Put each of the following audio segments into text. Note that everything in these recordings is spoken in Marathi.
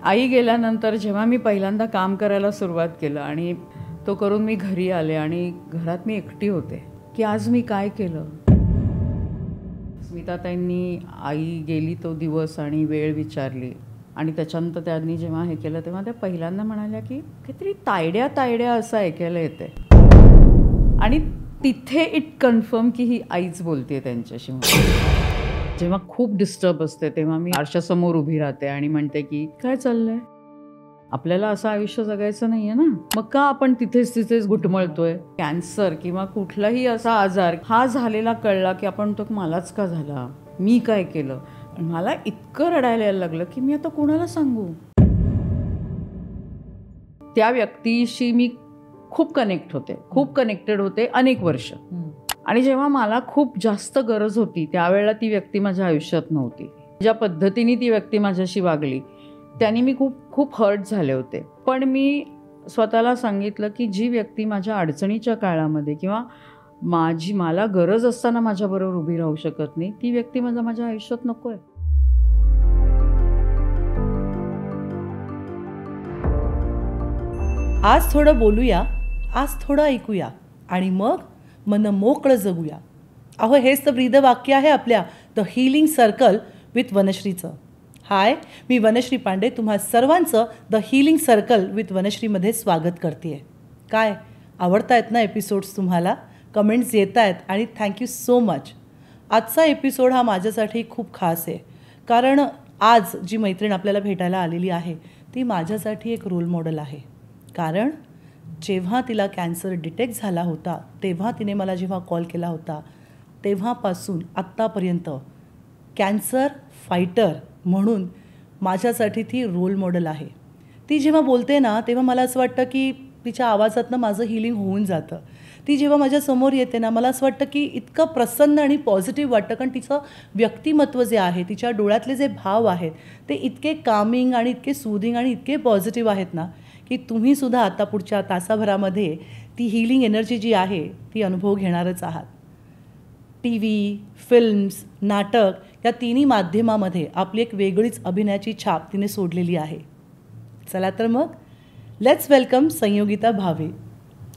आई गेल्यानंतर जेव्हा मी पहिल्यांदा काम करायला सुरुवात केलं आणि तो करून मी घरी आले आणि घरात मी एकटी होते की आज मी काय केलं. स्मिताताईंनी आई गेली तो दिवस आणि वेळ विचारली आणि त्याच्यानंतर त्यांनी जेव्हा हे केलं तेव्हा त्या पहिल्यांदा म्हणाल्या की काहीतरी तायड्या असं ऐकायला येते आणि तिथे इट कन्फर्म की ही आईच बोलते त्यांच्याशी. जेव्हा खूप डिस्टर्ब असते तेव्हा मी आरशासमोर उभी राहते आणि म्हणते की काय चाललंय, आपल्याला असं आयुष्य जगायचं नाहीये ना, मग का आपण तिथेच घुटमळतोय. कॅन्सर किंवा कुठलाही असा आजार हा झालेला कळला की आपण तो मलाच का झाला, मी काय केलं. मला इतकं रडायला यायला लागलं की मी आता कोणाला सांगू. त्या व्यक्तीशी मी खूप कनेक्टेड होते अनेक वर्ष. आणि जेव्हा मला खूप जास्त गरज होती त्यावेळेला ती व्यक्ती माझ्या आयुष्यात नव्हती. ज्या पद्धतीने ती व्यक्ती माझ्याशी वागली त्याने मी खूप हर्ट झाले होते. पण मी स्वतःला सांगितलं की जी व्यक्ती माझ्या अडचणीच्या काळामध्ये किंवा मला गरज असताना माझ्याबरोबर उभी राहू शकत नाही ती व्यक्ती माझ्या आयुष्यात नको आहे. आज थोडं बोलूया, आज थोडं ऐकूया आणि मग मन मोकळं जगूया. अहो, हेच तर ब्रीद वाक्य आहे आपल्या द हिलिंग सर्कल विथ वनश्रीचं. हाय, मी वनश्री पांडे तुम्हा सर्वांचं द हिलिंग सर्कल विथ वनश्रीमध्ये स्वागत करते आहे. काय आवडतायत ना एपिसोड्स तुम्हाला, कमेंट्स येत आहेत आणि थँक्यू सो मच. आजचा एपिसोड हा माझ्यासाठी खूप खास आहे कारण आज जी मैत्रीण आपल्याला भेटायला आलेली आहे ती माझ्यासाठी एक रोल मॉडेल आहे. कारण जेव्हा तिला कॅन्सर डिटेक्ट झाला होता तेव्हा तिने मला जेव्हा कॉल केला होता तेव्हापासून आत्तापर्यंत कॅन्सर फायटर म्हणून माझ्यासाठी ती रोल मॉडेल आहे. ती जेव्हा बोलते ना तेव्हा मला असं वाटतं की तिच्या आवाजातनं माझं हिलिंग होऊन जातं. ती जेव्हा माझ्यासमोर येते ना मला असं वाटतं की इतकं प्रसन्न आणि पॉझिटिव्ह वाटतं कारण तिचं व्यक्तिमत्व जे आहे, तिच्या डोळ्यातले जे भाव आहेत ते इतके कामिंग आणि इतके सूदिंग आणि इतके पॉझिटिव्ह आहेत ना की तुम्हीसुद्धा आता पुढच्या तासाभरामध्ये ती हिलिंग एनर्जी जी आहे ती अनुभव घेणारच आहात. TV, फिल्म्स, नाटक या तिन्ही माध्यमामध्ये आपली एक वेगळीच अभिनयाची छाप तिने सोडलेली आहे. चला तर मग लेट्स वेलकम संयोगिता भावे.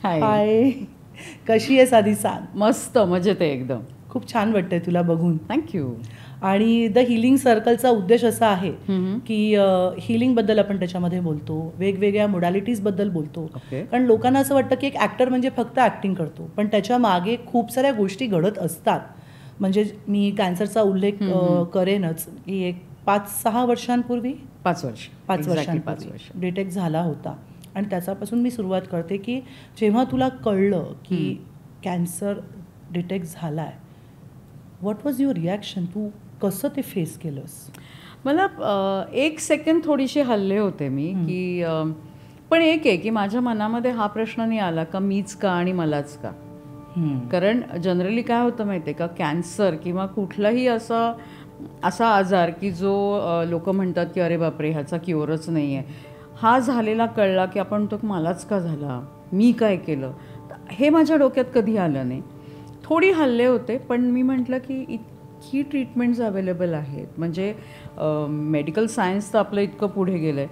हाय, कशी आहेस आधी सांग. मस्त मजेत आहे एकदम. खूप छान वाटतंय तुला बघून. थँक्यू. आणि द हिलिंग सर्कलचा उद्देश असा आहे की हिलिंगबद्दल आपण त्याच्यामध्ये बोलतो, वेगवेगळ्या मोडॅलिटीजबद्दल बोलतो. कारण लोकांना असं वाटतं की एक ॲक्टर म्हणजे फक्त ॲक्टिंग करतो पण त्याच्या मागे खूप साऱ्या गोष्टी घडत असतात. म्हणजे मी कॅन्सरचा उल्लेख करेनच की एक 5-6 वर्षांपूर्वी 5 वर्षांपूर्वी डिटेक्ट झाला होता. आणि त्याच्यापासून मी सुरुवात करते की जेव्हा तुला कळलं की कॅन्सर डिटेक्ट झाला आहे, व्हॉट वॉज युअर रिॲक्शन, तू कसं ते फेस केलंस. मला 1 सेकंड थोडीशी हल्ले होते मी की पण एक आहे की माझ्या मनामध्ये हा प्रश्न नाही आला का मीच का आणि मलाच का. कारण जनरली काय होतं माहिती आहे का, कॅन्सर किंवा कुठलाही असा आजार की जो लोक म्हणतात की अरे बापरे ह्याचा क्युअरच नाही आहे, हा झालेला कळला की आपण तो मलाच का झाला, मी काय केलं, हे माझ्या डोक्यात कधी आलं नाही. थोडी हल्ले होते पण मी म्हटलं की इतकी ट्रीटमेंट्स अवेलेबल आहेत. म्हणजे मेडिकल सायन्स तर आपलं इतकं पुढे गेलं आहे,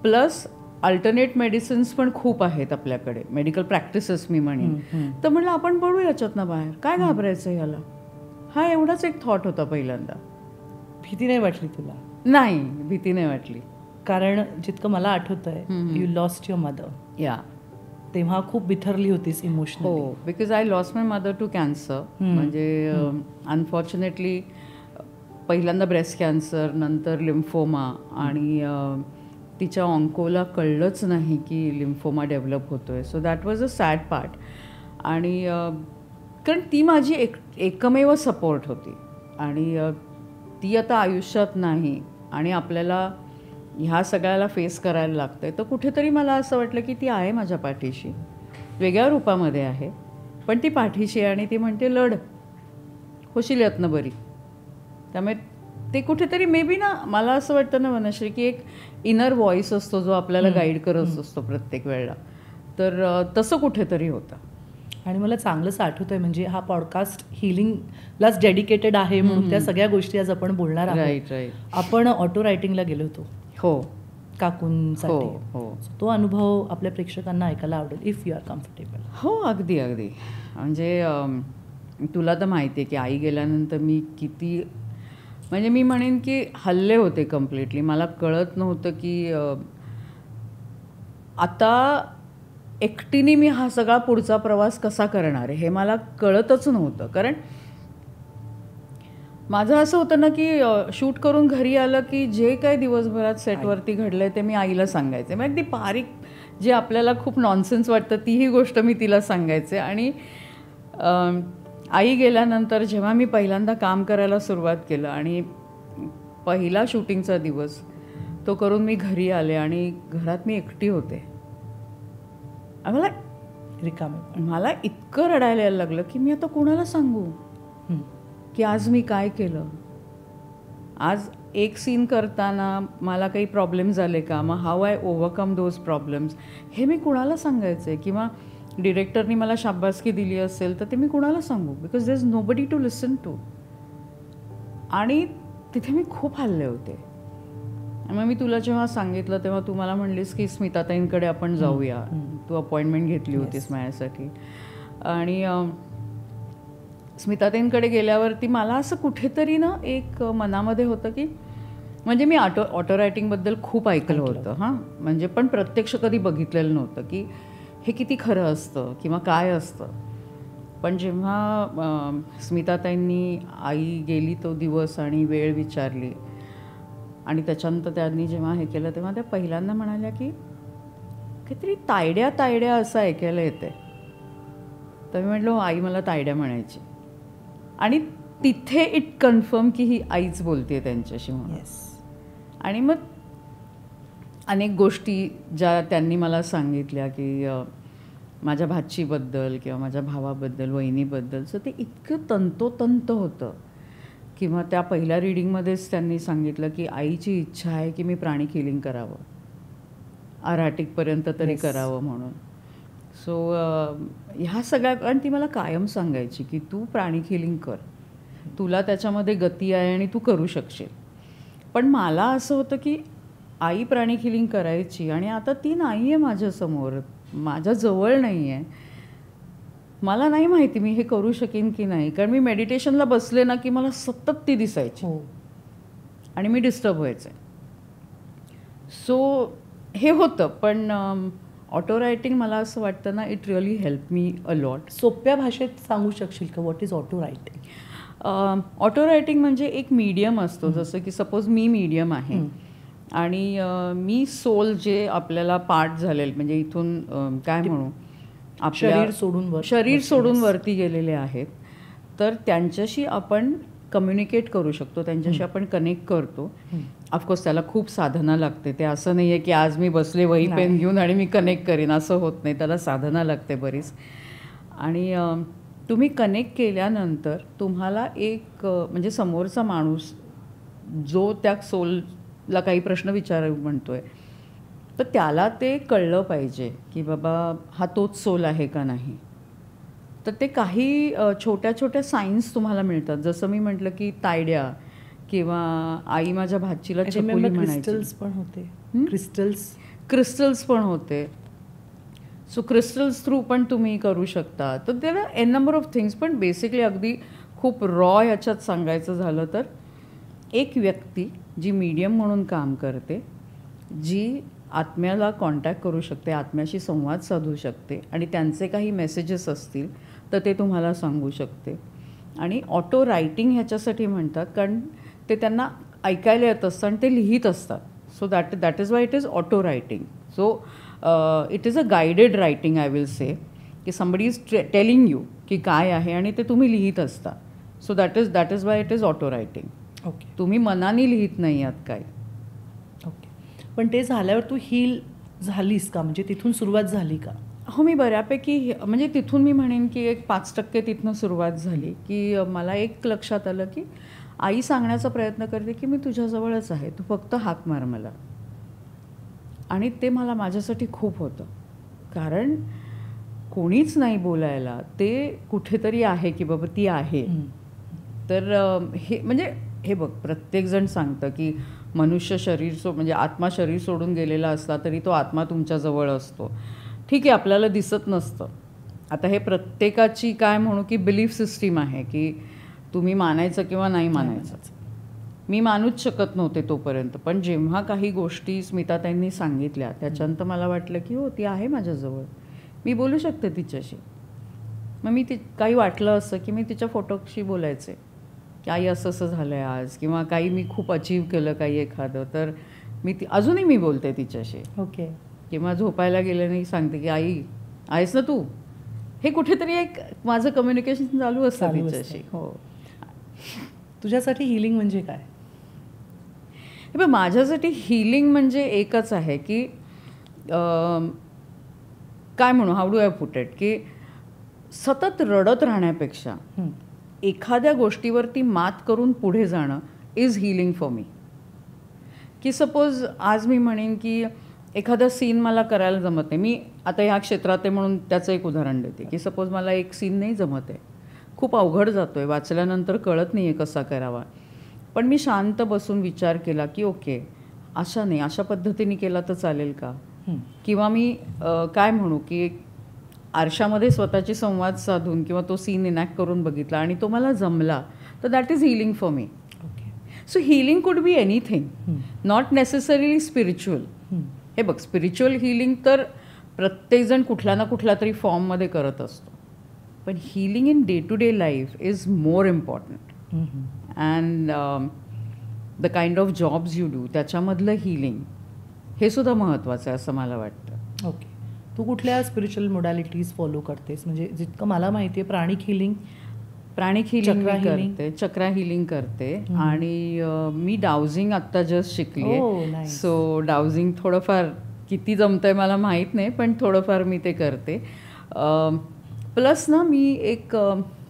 प्लस अल्टरनेट मेडिसिन्स पण खूप आहेत आपल्याकडे, मेडिकल प्रॅक्टिसेस मी म्हणेन. तर म्हटलं आपण पडू याच्यातनं बाहेर, काय घाबरायचं याला. हा एवढाच एक थॉट होता पहिल्यांदा. भीती नाही वाटली तुला? नाही, भीती नाही वाटली. कारण जितकं मला आठवतंय यू लॉस्ट युअर मदर. या तेव्हा खूप बिथरली होतीस इमोशनली. हो, because I lost my mother to cancer. म्हणजे अनफॉर्च्युनेटली पहिल्यांदा ब्रेस्ट कॅन्सर, नंतर लिम्फोमा आणि तिच्या ऑन्कोला कळलंच नाही की लिम्फोमा डेव्हलप होतोय. So that was a sad part. आणि कारण ती माझी एकमेव सपोर्ट होती आणि ती आता आयुष्यात नाही आणि आपल्याला ह्या सगळ्याला फेस करायला लागतं आहे. तर कुठेतरी मला असं वाटलं की ती आहे माझ्या पाठीशी, वेगळ्या रूपामध्ये आहे पण ती पाठीशी आहे आणि ती म्हणते लढ, होशील यातनं बरी. त्यामुळे ते कुठेतरी मे बी ना, मला असं वाटतं ना वनश्री की एक इनर व्हॉइस असतो जो आपल्याला गाईड करत असतो प्रत्येक वेळेला. तर तसं कुठेतरी होतं. आणि मला चांगलंच आठवत आहे, म्हणजे हा पॉडकास्ट हिलिंगलाच डेडिकेटेड आहे म्हणून त्या सगळ्या गोष्टी आज आपण बोलणार आहोत. राईट. आपण ऑटो रायटिंगला गेलो होतो. हो. काकूंसाठी. हो. तो अनुभव आपल्या प्रेक्षकांना ऐकायला आवडेल इफ यू आर कम्फर्टेबल. हो, अगदी अगदी. म्हणजे तुला तर माहिती आहे की आई गेल्यानंतर मी किती, म्हणजे मी म्हणेन की हल्ले होते कम्प्लिटली. मला कळत नव्हतं की आता एकटीने मी हा सगळा पुढचा प्रवास कसा करणार आहे, हे मला कळतच नव्हतं. कारण माझं असं होतं ना की शूट करून घरी आलं की जे काही दिवसभरात सेटवरती घडलंय ते मी आईला सांगायचे. मग अगदी बारीक जे आपल्याला खूप नॉनसेन्स वाटतं तीही गोष्ट मी तिला सांगायचे. आणि आई गेल्यानंतर जेव्हा मी पहिल्यांदा काम करायला सुरुवात केलं आणि पहिला शूटिंगचा दिवस तो करून मी घरी आले आणि घरात मी एकटी होते. मला इतकं रडायला यायला लागलं की मी आता कोणाला सांगू की आज मी काय केलं. आज एक सीन करताना मला काही प्रॉब्लेम झाले का, मग how I overcome those problems, हे मी कुणाला सांगायचं. किंवा डिरेक्टरनी मला शाबासकी दिली असेल तर ते मी कुणाला सांगू, because there is nobody to listen to. आणि तिथे मी खूप हल्ले होते. मग मी तुला जेव्हा सांगितलं तेव्हा तू मला म्हणलीस की स्मिताताईंकडे आपण जाऊया. तू अपॉइंटमेंट घेतली होतीस माझ्यासाठी. आणि स्मिताताईंकडे गेल्यावरती मला असं कुठेतरी ना एक मनामध्ये होतं की, म्हणजे मी ऑटो रायटिंगबद्दल खूप ऐकलं होतं हां, म्हणजे पण प्रत्यक्ष कधी बघितलेलं नव्हतं की हे किती खरं असतं किंवा काय असतं. पण जेव्हा स्मिताताईंनी आई गेली तो दिवस आणि वेळ विचारली आणि त्याच्यानंतर त्यांनी जेव्हा हे केलं तेव्हा त्या पहिल्यांदा म्हणाल्या की काहीतरी तायड्या असं ऐकायला येते. तर मी म्हटलं आई मला तायड्या म्हणायची. आणि तिथे इट कन्फर्म की ही आईच बोलते त्यांच्याशी म्हणून. आणि मग अनेक गोष्टी ज्या त्यांनी मला सांगितल्या की माझ्या भाचीबद्दल किंवा माझ्या भावाबद्दल, वहिनीबद्दल, सो ते इतकं तंतोतंत होतं. किंवा त्या पहिल्या रीडिंगमध्येच त्यांनी सांगितलं की आईची इच्छा आहे की मी प्राणी किलिंग करावं, आराटिकपर्यंत तरी करावं म्हणून. सो ह्या सगळ्या, आणि ती मला कायम सांगायची की तू प्राणी किलिंग कर, तुला त्याच्यामध्ये गती आहे आणि तू करू शकशील. पण मला असं होतं की आई प्राणी किलिंग करायची आणि आता ती नाही आहे माझ्यासमोर, माझ्याजवळ नाही आहे. मला नाही माहिती मी हे करू शकेन की नाही. कारण मी मेडिटेशनला बसले ना की मला सतत ती दिसायची आणि मी डिस्टर्ब व्हायचे. सो हे होतं. पण ऑटो रायटिंग मला असं वाटतं ना, it really help me a lot. सोप्या भाषेत सांगू शकशील का what is auto writing? Auto writing म्हणजे एक मीडियम असतो. जसं की सपोज मी मीडियम आहे आणि मी सोल जे आपल्याला पार्ट झालेले, म्हणजे इथून काय म्हणू, शरीर सोडून वरती गेलेले आहेत, तर त्यांच्याशी आपण कम्युनिकेट करू शकतो, त्यांच्याशी आपण कनेक्ट करतो. ऑफकोर्स त्याला खूप साधना लागते. ते असं नाही आहे की आज मी बसले वही पेन घेऊन आणि मी कनेक्ट करीन, असं होत नाही. त्याला साधना लागते बरीच. आणि तुम्ही कनेक्ट केल्यानंतर तुम्हाला एक म्हणजे समोरचा माणूस जो त्या सोलला काही प्रश्न विचारू म्हणतोय, तर त्याला ते कळलं पाहिजे की बाबा हा तोच सोल आहे का नाही. तर ते काही छोट्या छोट्या सायन्स तुम्हाला मिळतात. जसं मी म्हटलं की तायड्या, किंवा आई माझ्या भाचीला चकोली म्हणायची. क्रिस्टल्स पण होते. सो क्रिस्टल्स थ्रू पण तुम्ही करू शकता. तर there are an number of things. पण बेसिकली अगदी खूप रॉ याच्यात सांगायचं झालं तर एक व्यक्ती जी मीडियम म्हणून काम करते, जी आत्म्याला कॉन्टॅक्ट करू शकते, आत्म्याशी संवाद साधू शकते आणि त्यांचे काही मेसेजेस असतील तर ते तुम्हाला सांगू शकते. आणि ऑटो रायटिंग ह्याच्यासाठी म्हणतात कारण ते त्यांना ऐकायला येत असतं आणि ते लिहित असतात. So that is why it is auto writing. So it is a guided writing I will say, की समबडी इज टेलिंग यू की काय आहे आणि ते तुम्ही लिहित असता. So that is why it is auto writing. Okay. तुम्ही मनाने लिहित नाही आहात काय. ओके. पण ते झाल्यावर तू हील झालीस का, म्हणजे तिथून सुरुवात झाली का? हो, मी बऱ्यापैकी, म्हणजे तिथून मी म्हणेन की एक 5% तिथनं सुरुवात झाली. की मला एक लक्षात आलं की आई सांगण्याचा प्रयत्न करते की मी तुझ्याजवळच आहे, तू फक्त हाक मार मला. आणि ते मला माझ्यासाठी खूप होतं, कारण कोणीच नाही बोलायला, ते कुठेतरी आहे की बाबा ती आहे. तर हे म्हणजे हे बघ, प्रत्येकजण सांगतं की मनुष्य शरीर म्हणजे आत्मा शरीर सोडून गेलेला असला तरी तो आत्मा तुमच्याजवळ असतो. ठीक आहे, आपल्याला दिसत नसतं. आता हे प्रत्येकाची काय म्हणू की बिलीफ सिस्टीम आहे की तुम्ही मानायचं किंवा नाही मानायचं. मी मानूच शकत नव्हते तोपर्यंत, पण जेव्हा काही गोष्टी स्मिताताईंनी सांगितल्या त्याच्यानंतर मला वाटलं की हो, ती आहे माझ्याजवळ, मी बोलू शकते तिच्याशी. मग मी काही वाटलं असं की मी तिच्या फोटोशी बोलायचे की आई असं असं झालं आहे आज, किंवा काही मी खूप अचीव केलं काही एखादं, तर मी अजूनही मी बोलते तिच्याशी. ओके. किंवा झोपायला गेले नाही सांगते की आई आहेस ना तू, हे कुठेतरी एक माझं कम्युनिकेशन चालू असतं तिच्याशी. हो. तुझ्यासाठी हिलिंग म्हणजे काय? हे बघ, माझ्यासाठी हिलिंग म्हणजे एकच आहे की काय म्हणू, how do I put it, की सतत रडत राहण्यापेक्षा एखाद्या गोष्टीवरती मात करून पुढे जाणं इज हिलिंग फॉर मी. की सपोज आज मी म्हणेन की एखादा सीन मला करायला जमत नाही, मी आता ह्या क्षेत्रात आहे म्हणून त्याचं एक उदाहरण देते की सपोज मला एक सीन नाही जमत आहे, खूप अवघड जातो आहे, वाचल्यानंतर कळत नाही आहे कसा करावा, पण मी शांत बसून विचार केला की ओके, अशा नाही, अशा पद्धतीने केला तर चालेल का, किंवा मी काय म्हणू की आरशामध्ये स्वतःची संवाद साधून किंवा तो सीन इनॅक्ट करून बघितला आणि तो मला जमला, तर that is healing for me. So healing could be anything, not necessarily spiritual. हे बघ, स्पिरिच्युअल हिलिंग तर प्रत्येकजण कुठल्या ना कुठल्या तरी फॉर्ममध्ये करत असतो, पण healing in day to day life is more important. And the kind of jobs you do त्याच्यामधलं हिलिंग हे सुद्धा महत्त्वाचं आहे असं मला वाटतं. ओके. तू कुठल्या स्पिरिच्युअल मोडॅलिटीज फॉलो करतेस? म्हणजे जितकं मला माहिती आहे प्राणिक हिलिंग करते, चक्रा हिलिंग करते, आणि मी डाउजिंग आत्ता जस्ट शिकली. सो डाउजिंग थोडंफार किती जमतंय मला माहीत नाही, पण थोडंफार मी ते करते. प्लस ना मी एक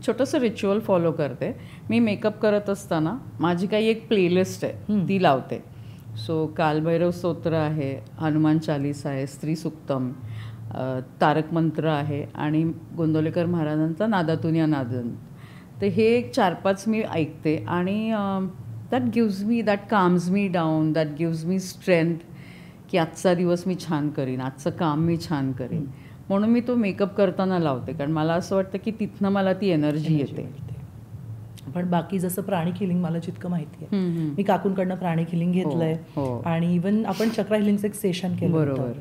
छोटंसं रिच्युअल फॉलो करते. मी मेकअप करत असताना माझी काही एक प्लेलिस्ट आहे ती लावते. सो कालभैरव स्तोत्र आहे, हनुमान चालीसा आहे, स्त्री सुक्तम, तारक मंत्र आहे आणि गोंदवलेकर महाराजांचा नादातून या नादन. तर हे एक 4-5 मी ऐकते आणि that gives me, that calms me down, that gives me strength की आजचा दिवस मी छान करीन, आजचं काम मी छान करीन. म्हणून मी तो मेकअप करताना लावते, कारण मला असं वाटतं की तिथनं मला ती एनर्जी येते. पण बाकी जसं प्राणिक हिलिंग मला जितकं माहिती आहे, मी काकूंकडनं प्राणिक हिलिंग घेतलंय आणि इवन आपण चक्रा हिलिंगचं एक सेशन केलं. बरोबर.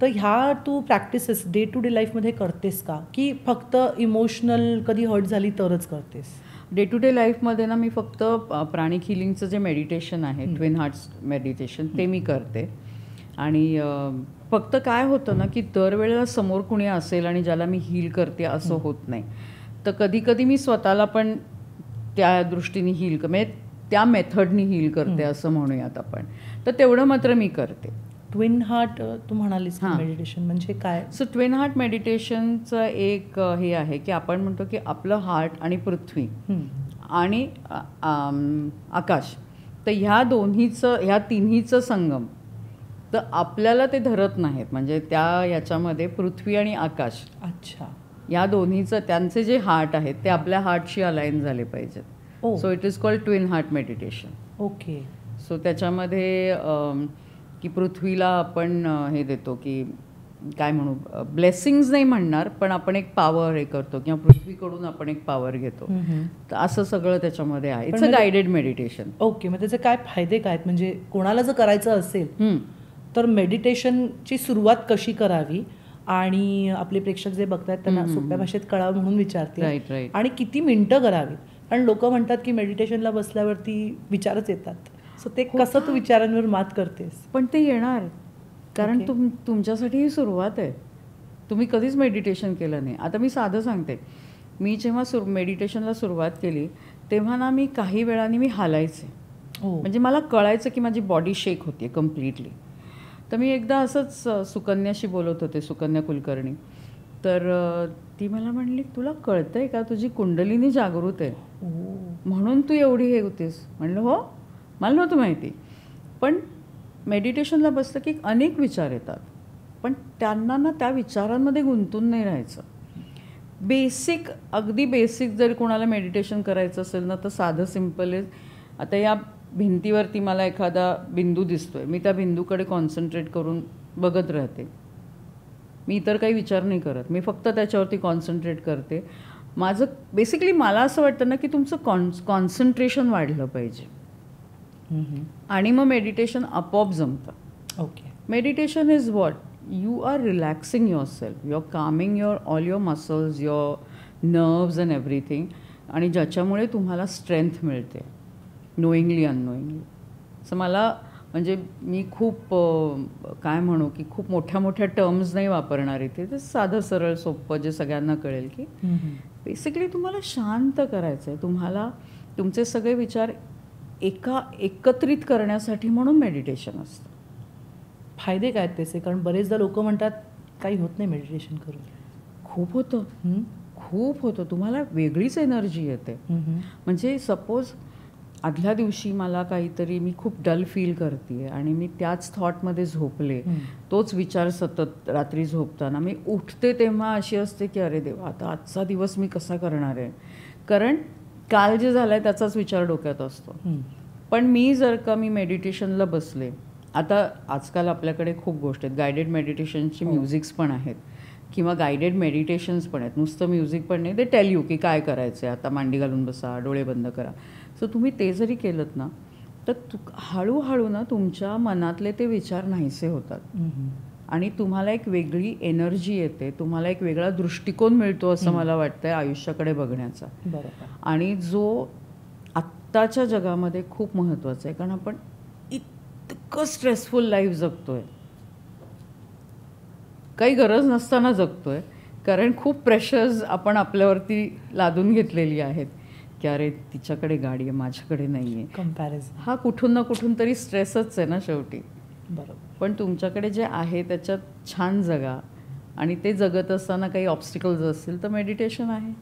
तर ह्या तू प्रॅक्टिसेस डे टू डे लाईफमध्ये करतेस का, की फक्त इमोशनल कधी हर्ट झाली तरच करतेस? डे टू डे लाईफमध्ये ना मी फक्त प्राणिक हिलिंगचं जे मेडिटेशन आहे, ट्विन हार्ट्स मेडिटेशन, ते मी करते. आणि फक्त काय होतं ना की दरवेळेला समोर कुणी असेल आणि ज्याला मी हील करते असं होत नाही. तर कधी कधी मी स्वतःला पण त्या दृष्टीने हील म्हणजे त्या मेथडनी हील करते असं म्हणूयात आपण. तर तेवढं मात्र मी करते. ट्विन हार्ट तू म्हणालीस मेडिटेशन म्हणजे काय? सो ट्विन हार्ट मेडिटेशनचं एक हे आहे की आपण म्हणतो की आपलं हार्ट आणि पृथ्वी आणि आकाश, तर ह्या तिन्हीचं संगम, तर आपल्याला ते धरत नाहीत. म्हणजे याच्यामध्ये पृथ्वी आणि आकाश, अच्छा, या दोन्हीचं त्यांचे जे हार्ट आहेत ते आपल्या हार्टशी अलाइन झाले पाहिजेत. So it is called twin heart meditation. Okay. So त्याच्यामध्ये की पृथ्वीला आपण हे देतो की काय म्हणू, ब्लेसिंग्स नाही म्हणणार, पण आपण एक पॉवर हे करतो किंवा पृथ्वीकडून आपण एक पॉवर घेतो. तर असं सगळं त्याच्यामध्ये आहे. It's a guided meditation. Okay. मग त्याचे काय फायदे काय आहेत? म्हणजे कोणाला जर करायचं असेल तर मेडिटेशनची सुरुवात कशी करावी, आणि आपले प्रेक्षक जे बघतात त्यांना सोप्या भाषेत कळावं म्हणून विचारते. राईट. आणि किती मिनिटं करावी? कारण लोक म्हणतात की मेडिटेशनला बसल्यावरती विचारच येतात. सो ते कसं तू विचारांवर मात करतेस? पण ते येणार, कारण तुमच्यासाठी ही सुरुवात आहे. तुम्ही कधीच मेडिटेशन केलं नाही. आता मी साधं सांगते, मी जेव्हा मेडिटेशनला सुरुवात केली तेव्हा ना मी काही वेळाने मी हालायचे. म्हणजे मला कळायचं की माझी बॉडी शेक होती कम्प्लिटली. तर मी एकदा असंच सुकन्याशी बोलत होते, सुकन्या कुलकर्णी. तर ती मला म्हणली, तुला कळतंय का तुझी कुंडलिनी जागृत आहे म्हणून तू एवढी हे होतीस? म्हणलं हो, मला नव्हतं माहिती. पण मेडिटेशनला बसलं की अनेक विचार येतात, पण त्यांना ना त्या विचारांमध्ये गुंतून नाही राहायचं. अगदी बेसिक जर कोणाला मेडिटेशन करायचं असेल ना तर साधं सिम्पल आहे. आता या भिंतीवरती मला एखादा बिंदू दिसतोय, मी त्या बिंदूकडे कॉन्सन्ट्रेट करून बघत राहते. मी इतर काही विचार नाही करत, मी फक्त त्याच्यावरती कॉन्सन्ट्रेट करते. माझं बेसिकली मला असं वाटतं ना की तुमचं कॉन्सन्ट्रेशन वाढलं पाहिजे आणि मग मेडिटेशन आपोआप जमतं. Okay. Meditation is what, you are relaxing yourself, you are calming all your muscles, your nerves and everything, आणि ज्याच्यामुळे तुम्हाला स्ट्रेंथ मिळते नोईंगली अननोईंगली. असं मला म्हणजे मी खूप काय म्हणू की खूप मोठ्या मोठ्या टर्म्स नाही वापरणार इथे, ते साधं सरळ सोपं जे सगळ्यांना कळेल की बेसिकली तुम्हाला शांत करायचं आहे, तुम्हाला तुमचे सगळे विचार एकत्रित करण्यासाठी म्हणून मेडिटेशन असतं. फायदे काय आहेत त्याचे? कारण बरेचदा लोक म्हणतात काही होत नाही मेडिटेशन करून. खूप होतं, खूप होतं. तुम्हाला वेगळीच एनर्जी येते. म्हणजे सपोज आदल्या दिवशी मला काहीतरी, मी खूप डल फील करते आणि मी त्याच थॉटमध्ये झोपले, तोच विचार सतत रात्री झोपताना मी उठते तेव्हा अशी असते की अरे देवा, आता आजचा दिवस मी कसा करणार आहे, कारण काल जे झालं आहे त्याचाच विचार डोक्यात असतो. पण मी मेडिटेशनला बसले, आता आजकाल आपल्याकडे खूप गोष्टी आहेत, गायडेड मेडिटेशनची म्युझिक्स पण आहेत किंवा गायडेड मेडिटेशन्स पण आहेत, नुसतं म्युझिक पण नाही, ते टेल यू की काय करायचं आहे, आता मांडी घालून बसा, डोळे बंद करा. सो तुम्ही ते जरी केलं ना तर हळूहळू ना तुमच्या मनातले ते विचार नाहीसे होतात आणि तुम्हाला एक वेगळी एनर्जी येते, तुम्हाला एक वेगळा दृष्टिकोन मिळतो असं मला वाटतंय आयुष्याकडे बघण्याचा. बरोबर. आणि जो आत्ताच्या जगामध्ये खूप महत्त्वाचा आहे, कारण आपण इतकं स्ट्रेसफुल लाईफ जगतोय, काही गरज नसताना जगतोय, कारण खूप प्रेशर्स आपण आपल्यावरती लादून घेतलेली आहेत की अरे तिच्याकडे गाडी आहे, माझ्याकडे नाही आहे. कम्पॅरिझन हा कुठून ना कुठून तरी स्ट्रेसच आहे ना शेवटी. बरोबर. पण तुमच्याकडे जे आहे त्याच्यात छान जगा, आणि ते जगत असताना काही ऑब्स्टिकल्स असतील तर मेडिटेशन आहे.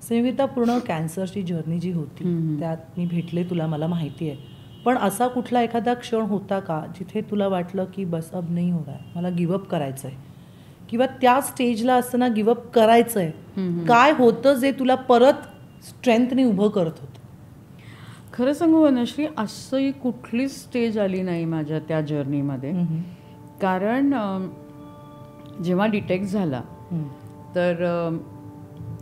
संयुक्ता, पूर्ण कॅन्सरची जर्नी जी होती त्यात मी भेटले तुला, मला माहिती आहे, पण असा कुठला एखादा क्षण होता का जिथे तुला वाटलं की बस अब नाही हो रहा है, मला गिवअप करायचं आहे, किंवा त्या स्टेजला असताना गिवअप करायचं आहे, काय होतं जे तुला परत स्ट्रेंथने उभं करत होतं? खरं सांगू वनश्री, असंही कुठलीच स्टेज आली नाही माझ्या त्या जर्नीमध्ये. कारण जेव्हा डिटेक्ट झाला तर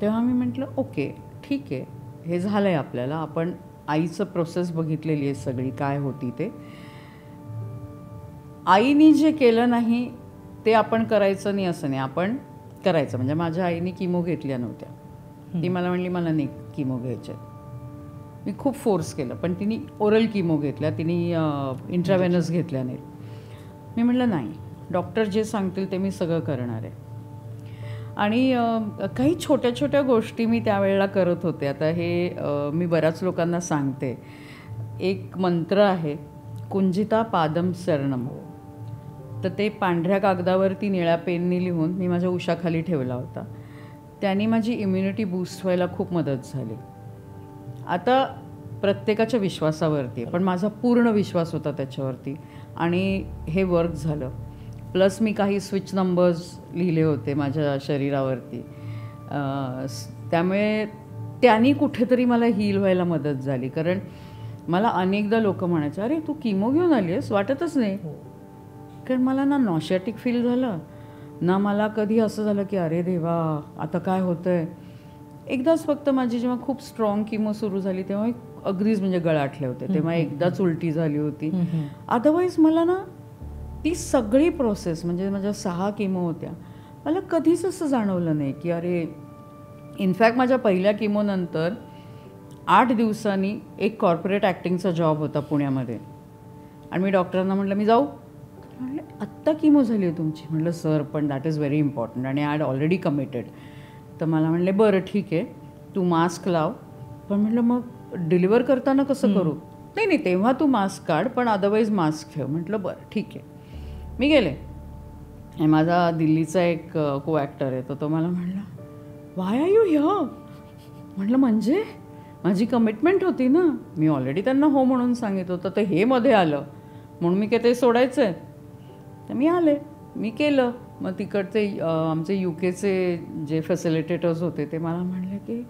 तेव्हा मी म्हटलं ओके ठीक आहे, हे झालं आहे आपल्याला, आपण आईचं प्रोसेस बघितलेली आहे सगळी काय होती ते, आईने जे केलं नाही ते आपण करायचं नाही असं नाही, आपण करायचं. म्हणजे माझ्या आईने किमो घेतल्या नव्हत्या, ती मला म्हणली मला नाही किमो घ्यायच्या. मी खूप फोर्स केलं, पण तिने ओरल किमो घेतल्या, तिने इंट्रावेनस घेतल्या नाहीत. मी म्हटलं नाही, डॉक्टर जे सांगतील ते मी सगळं करणार आहे. आणि काही छोट्या छोट्या गोष्टी मी त्यावेळेला करत होते. आता हे मी बऱ्याच लोकांना सांगते, एक मंत्र आहे कुंजिता पादम शरणम, तर ते पांढऱ्या कागदावरती निळ्या पेननी लिहून मी माझ्या उशाखाली ठेवला होता. त्यांनी माझी इम्युनिटी बूस्ट व्हायला खूप मदत झाली. आता प्रत्येकाच्या विश्वासावरती, पण माझा पूर्ण विश्वास होता त्याच्यावरती आणि हे वर्क झालं. प्लस मी काही स्विच नंबर्स लिहिले होते माझ्या शरीरावरती, त्यामुळे त्यांनी कुठेतरी मला हील व्हायला मदत झाली. कारण मला अनेकदा लोक म्हणायचे अरे तू किमो घेऊन आली आहेस, वाटतच नाही. कारण मला ना नॉशॅटिक फील झालं ना, मला कधी असं झालं की अरे देवा आता काय होतं आहे. एकदाच फक्त माझी जेव्हा खूप स्ट्रॉंग किमो सुरू झाली तेव्हा अगदीच म्हणजे गळाटले होते, तेव्हा एकदाच उलटी झाली होती. अदरवाईज मला ना ती सगळी प्रोसेस, म्हणजे माझ्या 6 किमो होत्या, मला कधीच असं जाणवलं नाही की अरे. इनफॅक्ट माझ्या पहिल्या किमोनंतर 8 दिवसांनी एक कॉर्पोरेट ॲक्टिंगचा जॉब होता पुण्यामध्ये, आणि मी डॉक्टरांना म्हटलं मी जाऊ. म्हटलं आत्ता किमो झाली आहे तुमची. म्हटलं सर पण दॅट इज व्हेरी इम्पॉर्टंट आणि आय हॅड ऑलरेडी कमिटेड. तर मला म्हणले बरं ठीक आहे तू मास्क लाव. पण म्हटलं मग डिलिव्हर करताना कसं करू. नाही नाही तेव्हा तू मास्क काढ पण अदरवाईज मास्क ठेव. म्हटलं बरं ठीक आहे. मी गेले आणि माझा दिल्लीचा एक को ॲक्टर आहे तो मला म्हणला वाय आर यू हिअर. म्हटलं म्हणजे माझी कमिटमेंट होती ना, मी ऑलरेडी त्यांना हो म्हणून सांगितलं होतं, तर हे मध्ये आलं म्हणून मी काय ते सोडायचं आहे. तर मी आले, मी केलं. मग तिकडचे आमचे UK चे जे फॅसिलिटेटर्स होते ते मला म्हणले की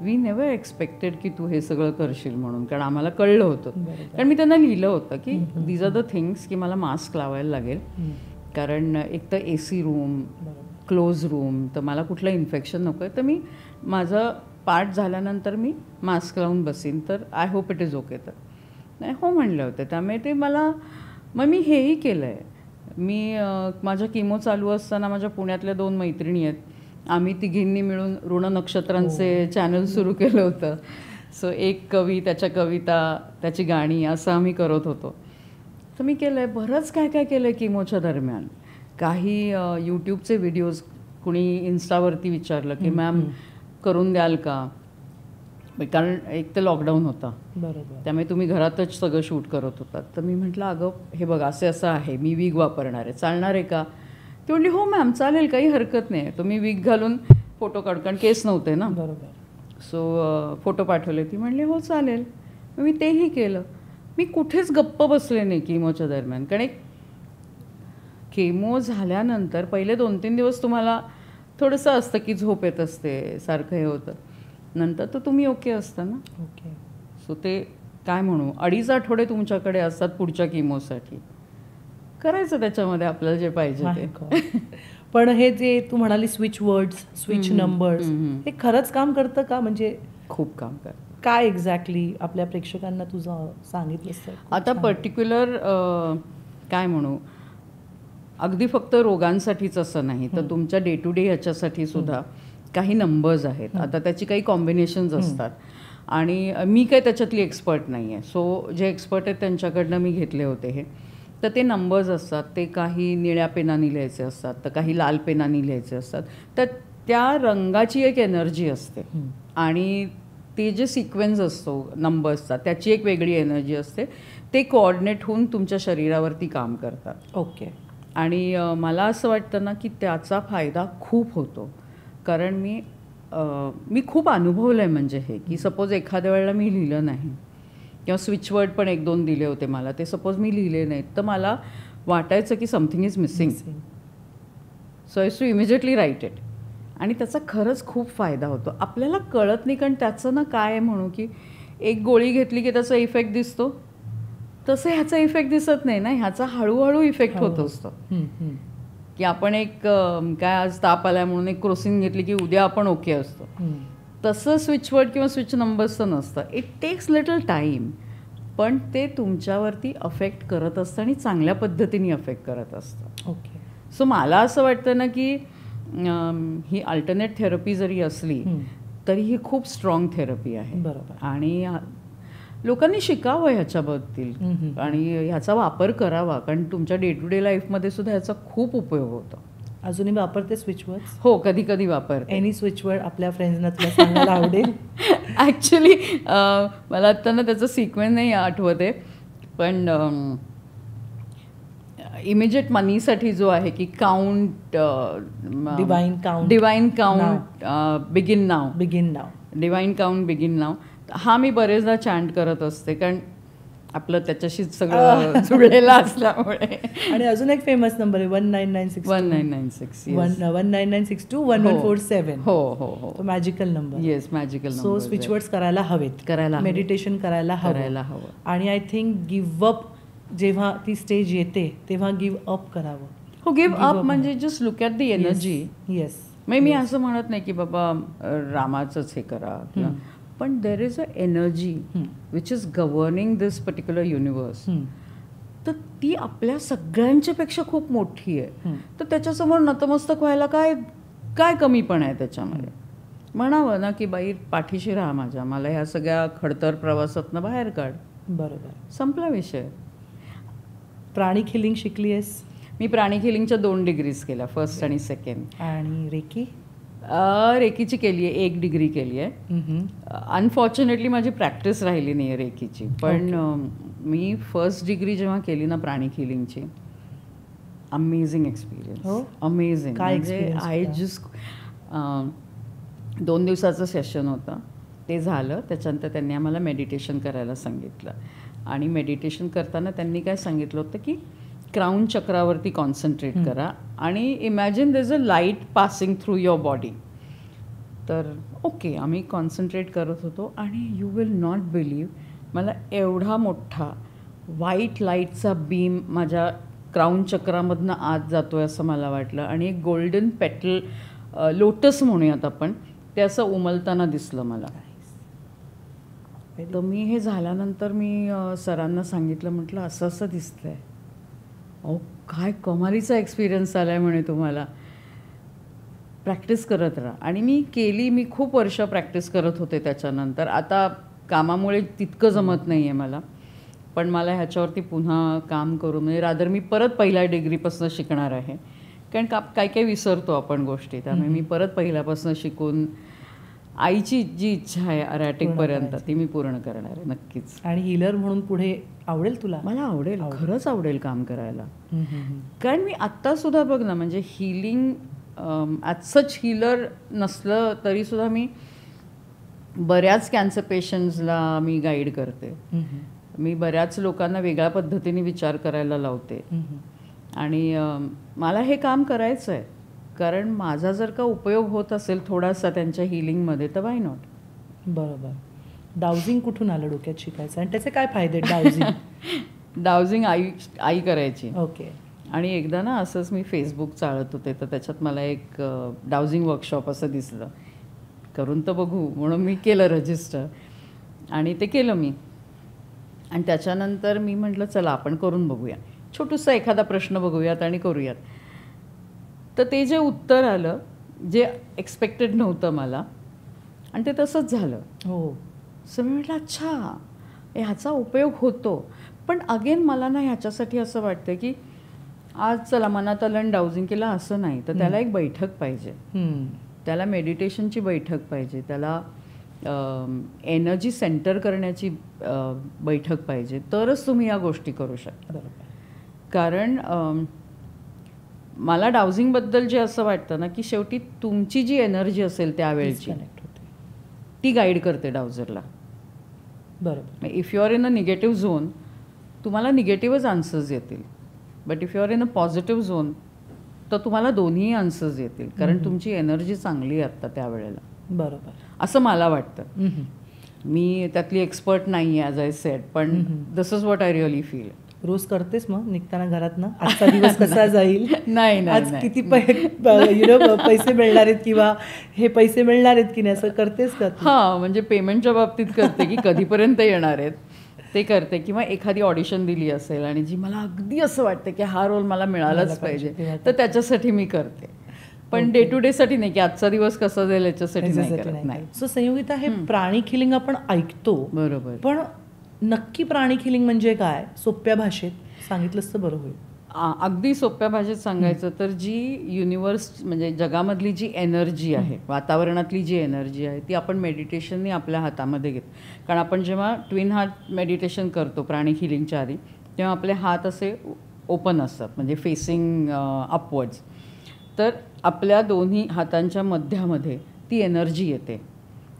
वी नेव्हर एक्सपेक्टेड की तू हे सगळं करशील म्हणून, कारण आम्हाला कळलं होतं. कारण मी त्यांना लिहिलं होतं की दीज आर द थिंग्स की मला मास्क लावायला लागेल, कारण एक तर AC रूम, क्लोज रूम, तर मला कुठलं इन्फेक्शन नको आहे, तर मी माझं पाठ झाल्यानंतर मी मास्क लावून बसीन, तर I hope it is okay. तर नाही हो म्हणले होते. त्यामुळे ते मला, मग मी हेही केलं आहे. मी माझ्या किमो चालू असताना माझ्या पुण्यातल्या 2 मैत्रिणी आहेत, आम्ही तिघींनी मिळून ऋण नक्षत्रांचे चॅनल सुरू केलं होतं. सो एक कवी, त्याच्या कविता, त्याची गाणी, असं आम्ही करत होतो. तर मी केलं आहे, बरंच काय काय केलं आहे किमोच्या दरम्यान. काही यूट्यूबचे व्हिडिओज, कुणी इन्स्टावरती विचारलं की मॅम करून द्याल का, कारण एक तर लॉकडाऊन होता, बरोबर, त्यामुळे तुम्ही घरातच सगळं शूट करत होतात. तर मी म्हटलं अगं हे बघ असं आहे, मी विग वापरणार आहे, चालणार आहे का. ती म्हटली हो मॅम चालेल, काही हरकत नाही. तुम्ही विग घालून फोटो काढ, कारण केस नव्हते ना. बरोबर. सो फोटो पाठवले. ती म्हणली हो चालेल. मी तेही केलं. मी कुठेच गप्प बसले नाही किमोच्या दरम्यान, कारण एक केमो झाल्यानंतर पहिले 2-3 दिवस तुम्हाला थोडंसं असतं की झोप येत असते, सारखं हे होतं, नंतर तर तुम्ही ओके असता ना. ओके. सो ते काय म्हणू, 2.5 आठवडे तुमच्याकडे असतात पुढच्या किमोसाठी, करायचं त्याच्यामध्ये आपल्याला जे पाहिजे ते. पण हे जे तू म्हणाली स्विच वर्ड्स, स्विच नंबर्स, हे खरंच काम करतं का, म्हणजे खूप काम करतं. काय एक्झॅक्टली आपल्या प्रेक्षकांना तुझं सांगितलंस तर? आता पर्टिक्युलर काय म्हणू, अगदी फक्त रोगांसाठीच असं नाही, तर तुमच्या डे टू डे ह्याच्यासाठी सुद्धा काही नंबर्स आहेत. आता त्याची काही कॉम्बिनेशन्स असतात आणि मी काही त्याच्यातली एक्सपर्ट नाही आहे. सो जे एक्सपर्ट आहेत त्यांच्याकडनं मी घेतले होते हे. तर ते नंबर्स असतात, ते काही निळ्या पेनाने लिहायचे असतात, तर काही लाल पेनाने लिहायचे असतात. तर त्या रंगाची एक एनर्जी असते आणि ते जे सिक्वेन्स असतो नंबर्सचा, त्याची एक वेगळी एनर्जी असते. ते कोऑर्डिनेट होऊन तुमच्या शरीरावरती काम करतात. ओके. आणि मला असं वाटतं ना की त्याचा फायदा खूप होतो, कारण मी खूप अनुभवलं आहे. म्हणजे हे की सपोज एखाद्या वेळेला मी लिहिलं नाही किंवा स्विच वर्ड पण 1-2 दिले होते मला, ते सपोज मी लिहिले नाहीत, तर मला वाटायचं की something is missing. So I to immediately write it. आणि त्याचा खरंच खूप फायदा होतो. आपल्याला कळत नाही, कारण त्याचं ना काय म्हणू की एक गोळी घेतली की त्याचा इफेक्ट दिसतो, तसं ह्याचा इफेक्ट दिसत नाही ना. ह्याचा हळूहळू इफेक्ट होत असतो. की आपण एक काय आज ताप आलाय म्हणून एक क्रोसिन घेतली की उद्या आपण ओके असतो. तसं स्विच वर्ड किंवा स्विच नंबर्सचं नसतं. इट टेक्स लिटल टाईम, पण ते तुमच्यावरती अफेक्ट करत असतं आणि चांगल्या पद्धतीने अफेक्ट करत असतं. ओके. सो मला असं वाटतं ना की ही अल्टरनेट थेरपी जरी असली तरी ही खूप स्ट्रॉंग थेरपी आहे. बरोबर. आणि लोकांनी शिकावं ह्याच्याबद्दल आणि ह्याचा वापर करावा, कारण तुमच्या डे टू डे लाईफमध्ये सुद्धा ह्याचा खूप उपयोग होतो. अजूनही वापरते स्विच वर्ड्स? हो, कधी कधी वापरते. एनी स्विच वर्ड आपल्या फ्रेंड्सना तुला सांगायला आवडेल? ॲक्च्युली मला आत्ता ना त्याचं सिक्वेन्स नाही आठवत आहे, पण इमिजिएट मनीसाठी जो आहे की काउंट, डिवाइन काउंट, बिगिन नाव, डिवाइन काउंट बिगिन नाव, हा मी बरेचदा चॅन्ट करत असते, कारण आपलं त्याच्याशीच सगळं जुळलेलं असल्यामुळे. आणि अजून एक फेमस नंबर आहे 1996 1996 1147. हो हो हो, तो magical number. Yes, magical number. So switch words करायला हवेत, मेडिटेशन करायला हवं. आणि आय थिंक गिव्ह अप, जेव्हा ती स्टेज येते तेव्हा गिव्ह अप करावं. हो, गिव्ह अप म्हणजे just look at the energy. Yes. मी असं म्हणत नाही की बाबा रामाचंच हे करा, पण there is a energy which is governing this particular universe. तर ती आपल्या सगळ्यांच्या पेक्षा खूप मोठी आहे. तर त्याच्यासमोर नतमस्तक व्हायला काय कमीपण आहे त्याच्यामध्ये. म्हणावं ना की बाई पाठीशी राहा माझ्या, मला ह्या सगळ्या खडतर प्रवासातनं बाहेर काढ. बरोबर, संपला विषय. प्राणिक हिलिंग शिकली आहेस? मी प्राणिक हिलिंगच्या 2 डिग्रीज केल्या, फर्स्ट आणि सेकंड. आणि रेकी? रेकीची केली आहे, 1 डिग्री केली आहे. अनफॉर्च्युनेटली माझी प्रॅक्टिस राहिली नाही आहे रेकीची, पण मी फर्स्ट डिग्री जेव्हा केली ना प्राणिक हिलिंगची, अमेझिंग एक्सपिरियन्स. अमेझिंग. म्हणजे आय जस्ट 2 दिवसाचं सेशन होतं, ते झालं. त्याच्यानंतर त्यांनी आम्हाला मेडिटेशन करायला सांगितलं. आणि मेडिटेशन करताना त्यांनी काय सांगितलं होतं की क्राऊन चक्रावरती कॉन्सन्ट्रेट करा आणि imagine there is a light passing through your body. तर ओके आम्ही कॉन्सन्ट्रेट करत होतो आणि यू विल नॉट बिलीव्ह मला एवढा मोठा व्हाईट लाईटचा बीम माझ्या क्राऊन चक्रामधनं आत जातो आहे असं मला वाटलं आणि एक गोल्डन पेटल लोटस म्हणूयात आपण ते असं उमलताना दिसलं मला. तर मी हे झाल्यानंतर मी सरांना सांगितलं, म्हटलं असं असं दिसतंय. अहो काय कमालीचा एक्सपिरियन्स आला आहे म्हणे तुम्हाला, प्रॅक्टिस करत राहा. आणि मी खूप वर्ष प्रॅक्टिस करत होते त्याच्यानंतर. आता कामामुळे तितकं जमत नाही आहे मला, पण मला ह्याच्यावरती पुन्हा काम करून म्हणजे रादर मी परत पहिल्या डिग्रीपासून शिकणार आहे. कारण काही काही विसरतो आपण गोष्टी, त्यामुळे मी परत पहिल्यापासून शिकून आईची जी इच्छा आहे अरॅटिकपर्यंत ती मी पूर्ण करणार आहे नक्कीच. आणि हिलर म्हणून पुढे आवडेल तुला? मला आवडेल, खरंच आवडेल काम करायला. कारण मी आत्तासुद्धा बघ ना, म्हणजे हिलिंग ॲज सच हिलर नसलं तरीसुद्धा मी बऱ्याच कॅन्सर पेशंट्सला मी गाईड करते. मी बऱ्याच लोकांना वेगळ्या पद्धतीने विचार करायला लावते. आणि मला हे काम करायचं आहे, कारण माझा जर का उपयोग होत असेल थोडासा त्यांच्या हिलिंगमध्ये तर वाय नॉट. बरोबर. डाउजिंग कुठून आलं डोक्यात शिकायचं आणि त्याचे काय फायदे? डाउजिंग डाउजिंग आई करायची. ओके. आणि एकदा ना असंच मी फेसबुक चालत होते तर त्याच्यात मला एक डाउजिंग वर्कशॉप असं दिसलं, करून तर बघू म्हणून मी केलं रजिस्टर आणि ते केलं मी. आणि त्याच्यानंतर मी म्हटलं चला आपण करून बघूया, छोटूसा एखादा प्रश्न बघूयात आणि करूयात. तर ते जे उत्तर आलं जे एक्सपेक्टेड नव्हतं मला, आणि ते तसंच झालं. हो. सो मी म्हटलं अच्छा ह्याचा उपयोग होतो. पण अगेन मला ना ह्याच्यासाठी असं वाटतं की आज चला मनात आलं आणि डाउजिंग केलं असं नाही, तर त्याला एक बैठक पाहिजे, त्याला मेडिटेशनची बैठक पाहिजे, त्याला एनर्जी सेंटर करण्याची बैठक पाहिजे, तरच तुम्ही या गोष्टी करू शकता. कारण मला डाउजिंगबद्दल जे असं वाटतं ना की शेवटी तुमची जी एनर्जी असेल त्यावेळची ती गाईड करते डाउजरला. बरोबर. If you are in a negative zone तुम्हाला निगेटिव्हच आन्सर्स येतील, but if you are in a positive zone तर तुम्हाला दोन्ही आन्सर्स येतील, कारण तुमची एनर्जी चांगली आहे आत्ता त्यावेळेला. बरोबर. असं मला वाटतं. मी त्यातली एक्सपर्ट नाही आहे ॲज आय सेड, पण this is what I really feel. रोज करतेस मग निघताना घरातनं आजचा दिवस कसा जाईल, नाही आज किती पैसे मिळणार आहेत किंवा हे पैसे मिळणार आहेत की नाही असं करतेस का? हां, म्हणजे पेमेंटच्या बाबतीत करते की कधीपर्यंत येणार आहेत ते करते, किंवा एखादी ऑडिशन दिली असेल आणि जी मला अगदी असं वाटतं की हा रोल मला मिळालाच पाहिजे तर त्याच्यासाठी मी करते. पण डे टू डे साठी नाही की आजचा दिवस कसा जाईल याच्यासाठी नाही. सो संयोगिता, हे प्राणिक हिलिंग आपण ऐकतो बरोबर, पण नक्की प्राणिक हिलिंग म्हणजे काय सोप्या भाषेत सांगितलंच तर बरं होईल. अगदी सोप्या भाषेत सांगायचं तर जी युनिवर्स म्हणजे जगामधली जी एनर्जी आहे, वातावरणातली जी एनर्जी आहे ती आपण मेडिटेशनने आपल्या हातामध्ये घेतो. कारण आपण जेव्हा ट्विन हार्ट मेडिटेशन करतो प्राणिक हिलिंगच्या आधी, तेव्हा आपले हात असे ओपन असतात म्हणजे फेसिंग अपवर्ड्स. तर आपल्या दोन्ही हातांच्या मध्यामध्ये ती एनर्जी येते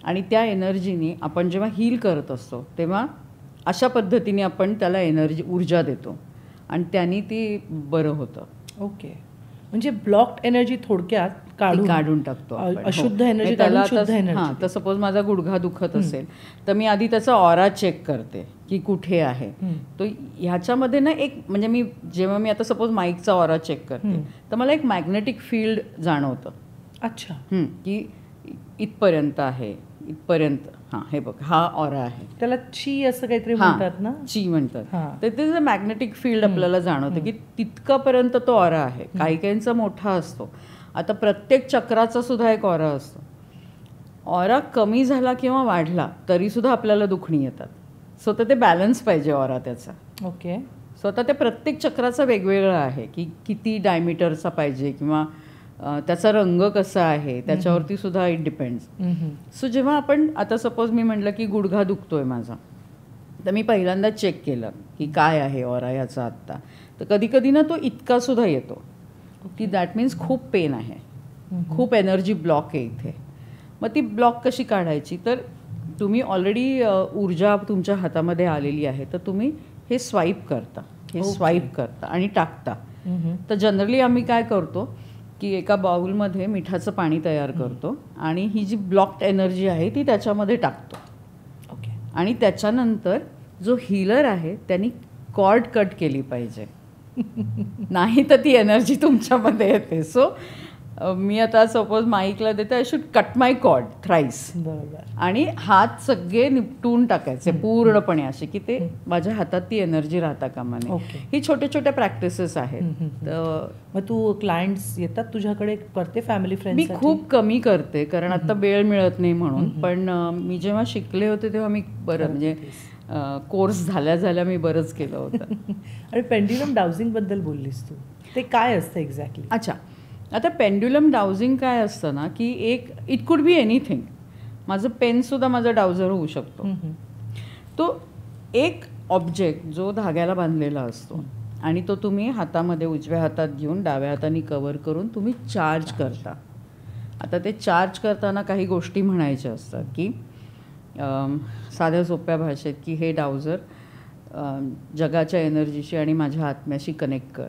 आणि त्या एनर्जीने आपण जेव्हा हील करत असतो तेव्हा अशा पद्धतीने आपण त्याला ऊर्जा देतो आणि त्यांनी ती बरं होतं. ओके. म्हणजे ब्लॉक्ड एनर्जी थोडक्यात काढून टाकतो, अशुद्ध एनर्जी त्याला शुद्ध एनर्जी. हां, तर सपोज माझा गुडघा दुखत असेल तर मी आधी त्याचा ऑरा चेक करते की कुठे आहे. तो ह्याच्यामध्ये ना एक म्हणजे जेव्हा मी आता सपोज माईकचा ऑरा चेक करते तर मला एक मॅग्नेटिक फील्ड जाणवतं. अच्छा. की इथपर्यंत आहे, इथपर्यंत. हां, हे बघ हा ऑरा आहे, त्याला ची असं काहीतरी म्हणतात ना, ची म्हणतात. तर ते मॅग्नेटिक फील्ड आपल्याला जाणवतं की तितकापर्यंत तो ऑरा आहे. काही काहींचा मोठा असतो. आता प्रत्येक चक्राचा सुद्धा एक ऑरा असतो. ऑरा कमी झाला किंवा वाढला तरीसुद्धा आपल्याला दुखणी येतात. सो तर ते बॅलन्स पाहिजे ऑरा त्याचा. ओके. सो आता ते प्रत्येक चक्राचा वेगवेगळा आहे की किती डायमीटरचा पाहिजे किंवा त्याचा रंग कसा आहे त्याच्यावरती सुद्धा इट डिपेंड्स. सो जेव्हा आपण आता सपोज मी म्हटलं की गुडघा दुखतोय माझा, तर मी पहिल्यांदा चेक केलं की काय आहे ऑरा याचा आत्ता. तर कधी कधी ना तो इतका सुद्धा येतो की दॅट मीन्स खूप पेन आहे, खूप एनर्जी ब्लॉक आहे इथे. मग ती ब्लॉक कशी काढायची, तर तुम्ही ऑलरेडी ऊर्जा तुमच्या हातामध्ये आलेली आहे तर तुम्ही हे स्वाईप करता आणि टाकता. तर जनरली आम्ही काय करतो की एका बाउलमध्ये मिठाचं पाणी तयार करतो आणि ही जी ब्लॉक्ड एनर्जी आहे ती त्याच्यामध्ये टाकतो. ओके. आणि त्याच्यानंतर जो हीलर आहे त्यांनी कॉर्ड कट केली पाहिजे, नाही तर ती एनर्जी तुमच्यामध्ये येते. सो मी आता सपोज माईकला देते, I should cut my cord thrice, बरोबर. आणि हात सगळे निपटून टाकायचे पूर्णपणे असे की ते माझ्या हातात ती एनर्जी राहता कामा नये. ओके. ही छोट्या छोट्या प्रॅक्टिसेस आहेत. तर मग तू क्लायंट्स येतात तुझ्याकडे, करते फॅमिली मी फ्रेंड्स? खूप कमी करते कारण आता वेळ मिळत नाही म्हणून. पण मी जेव्हा शिकले होते तेव्हा मी बरं म्हणजे कोर्स झाल्या मी बरंच केलं होतं. आणि पेंड्युलम डाउझिंगबद्दल बोललीस तू, ते काय असतं एक्झॅक्टली? अच्छा, आता पेंड्युलम डाउझिंग काय असतं ना की इट कुड बी एनिथिंग. माझं पेनसुद्धा माझा डाउझर होऊ शकतो. तो एक ऑब्जेक्ट जो धाग्याला बांधलेला असतो आणि तो तुम्ही हातामध्ये उजव्या हातात घेऊन डाव्या हाताने कव्हर करून तुम्ही चार्ज करता. आता ते चार्ज करताना काही गोष्टी म्हणायच्या असतात की साध्या सोप्या भाषेत की हे डाउझर जगाच्या एनर्जीशी आणि माझ्या आत्म्याशी कनेक्ट कर,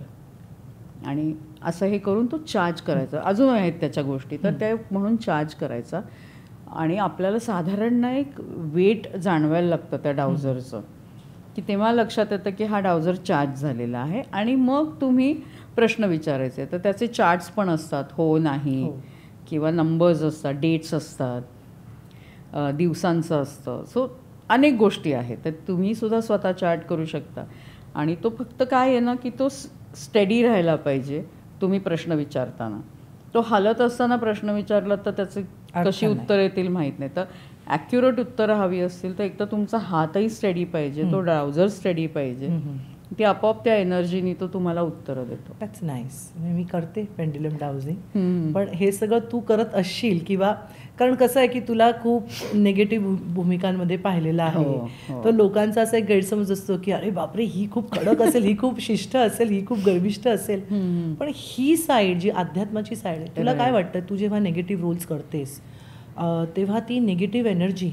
आणि असं हे करून तो चार्ज करायचा. अजून आहेत त्याच्या गोष्टी, तर ते म्हणून चार्ज करायचा. आणि आपल्याला साधारण ना एक वेट जाणवायला लागतं त्या डाउझरचं, की तेव्हा लक्षात येतं की हा डाउझर चार्ज झालेला आहे. आणि मग तुम्ही प्रश्न विचारायचे. तर त्याचे चार्ट्स पण असतात, हो नाही, किंवा नंबर्स असतात, डेट्स असतात, दिवसांचं असतं. सो अनेक गोष्टी आहेत. तर तुम्ही सुद्धा स्वतः चार्ट करू शकता. आणि तो फक्त काय आहे ना की तो स्टेडी राहायला पाहिजे तुम्ही प्रश्न विचारताना. तो हलत असताना प्रश्न विचारला तर त्याचे कशी उत्तर येतील माहीत नाही. तर ॲक्युरेट उत्तरं हवी असतील तर एक तर तुमचा हातही स्टेडी पाहिजे, तो डाउझर स्टेडी पाहिजे, ती आपोआप त्या एनर्जीनी तो तुम्हाला उत्तरं देतो. That's nice. मी करते पेंड्युलम डाउझिंग. पण हे सगळं तू करत असशील किंवा, कारण कसं आहे की तुला खूप निगेटिव्ह भूमिकांमध्ये पाहिलेलं आहे. तर लोकांचा असा एक गैरसमज असतो की अरे बापरे, ही खूप कडक असेल, ही खूप शिष्ट असेल, ही खूप गर्विष्ठ असेल. पण ही साईड जी अध्यात्माची साईड आहे, तुला काय वाटतं तू जेव्हा निगेटिव्ह रोल्स करतेस तेव्हा ती निगेटिव्ह एनर्जी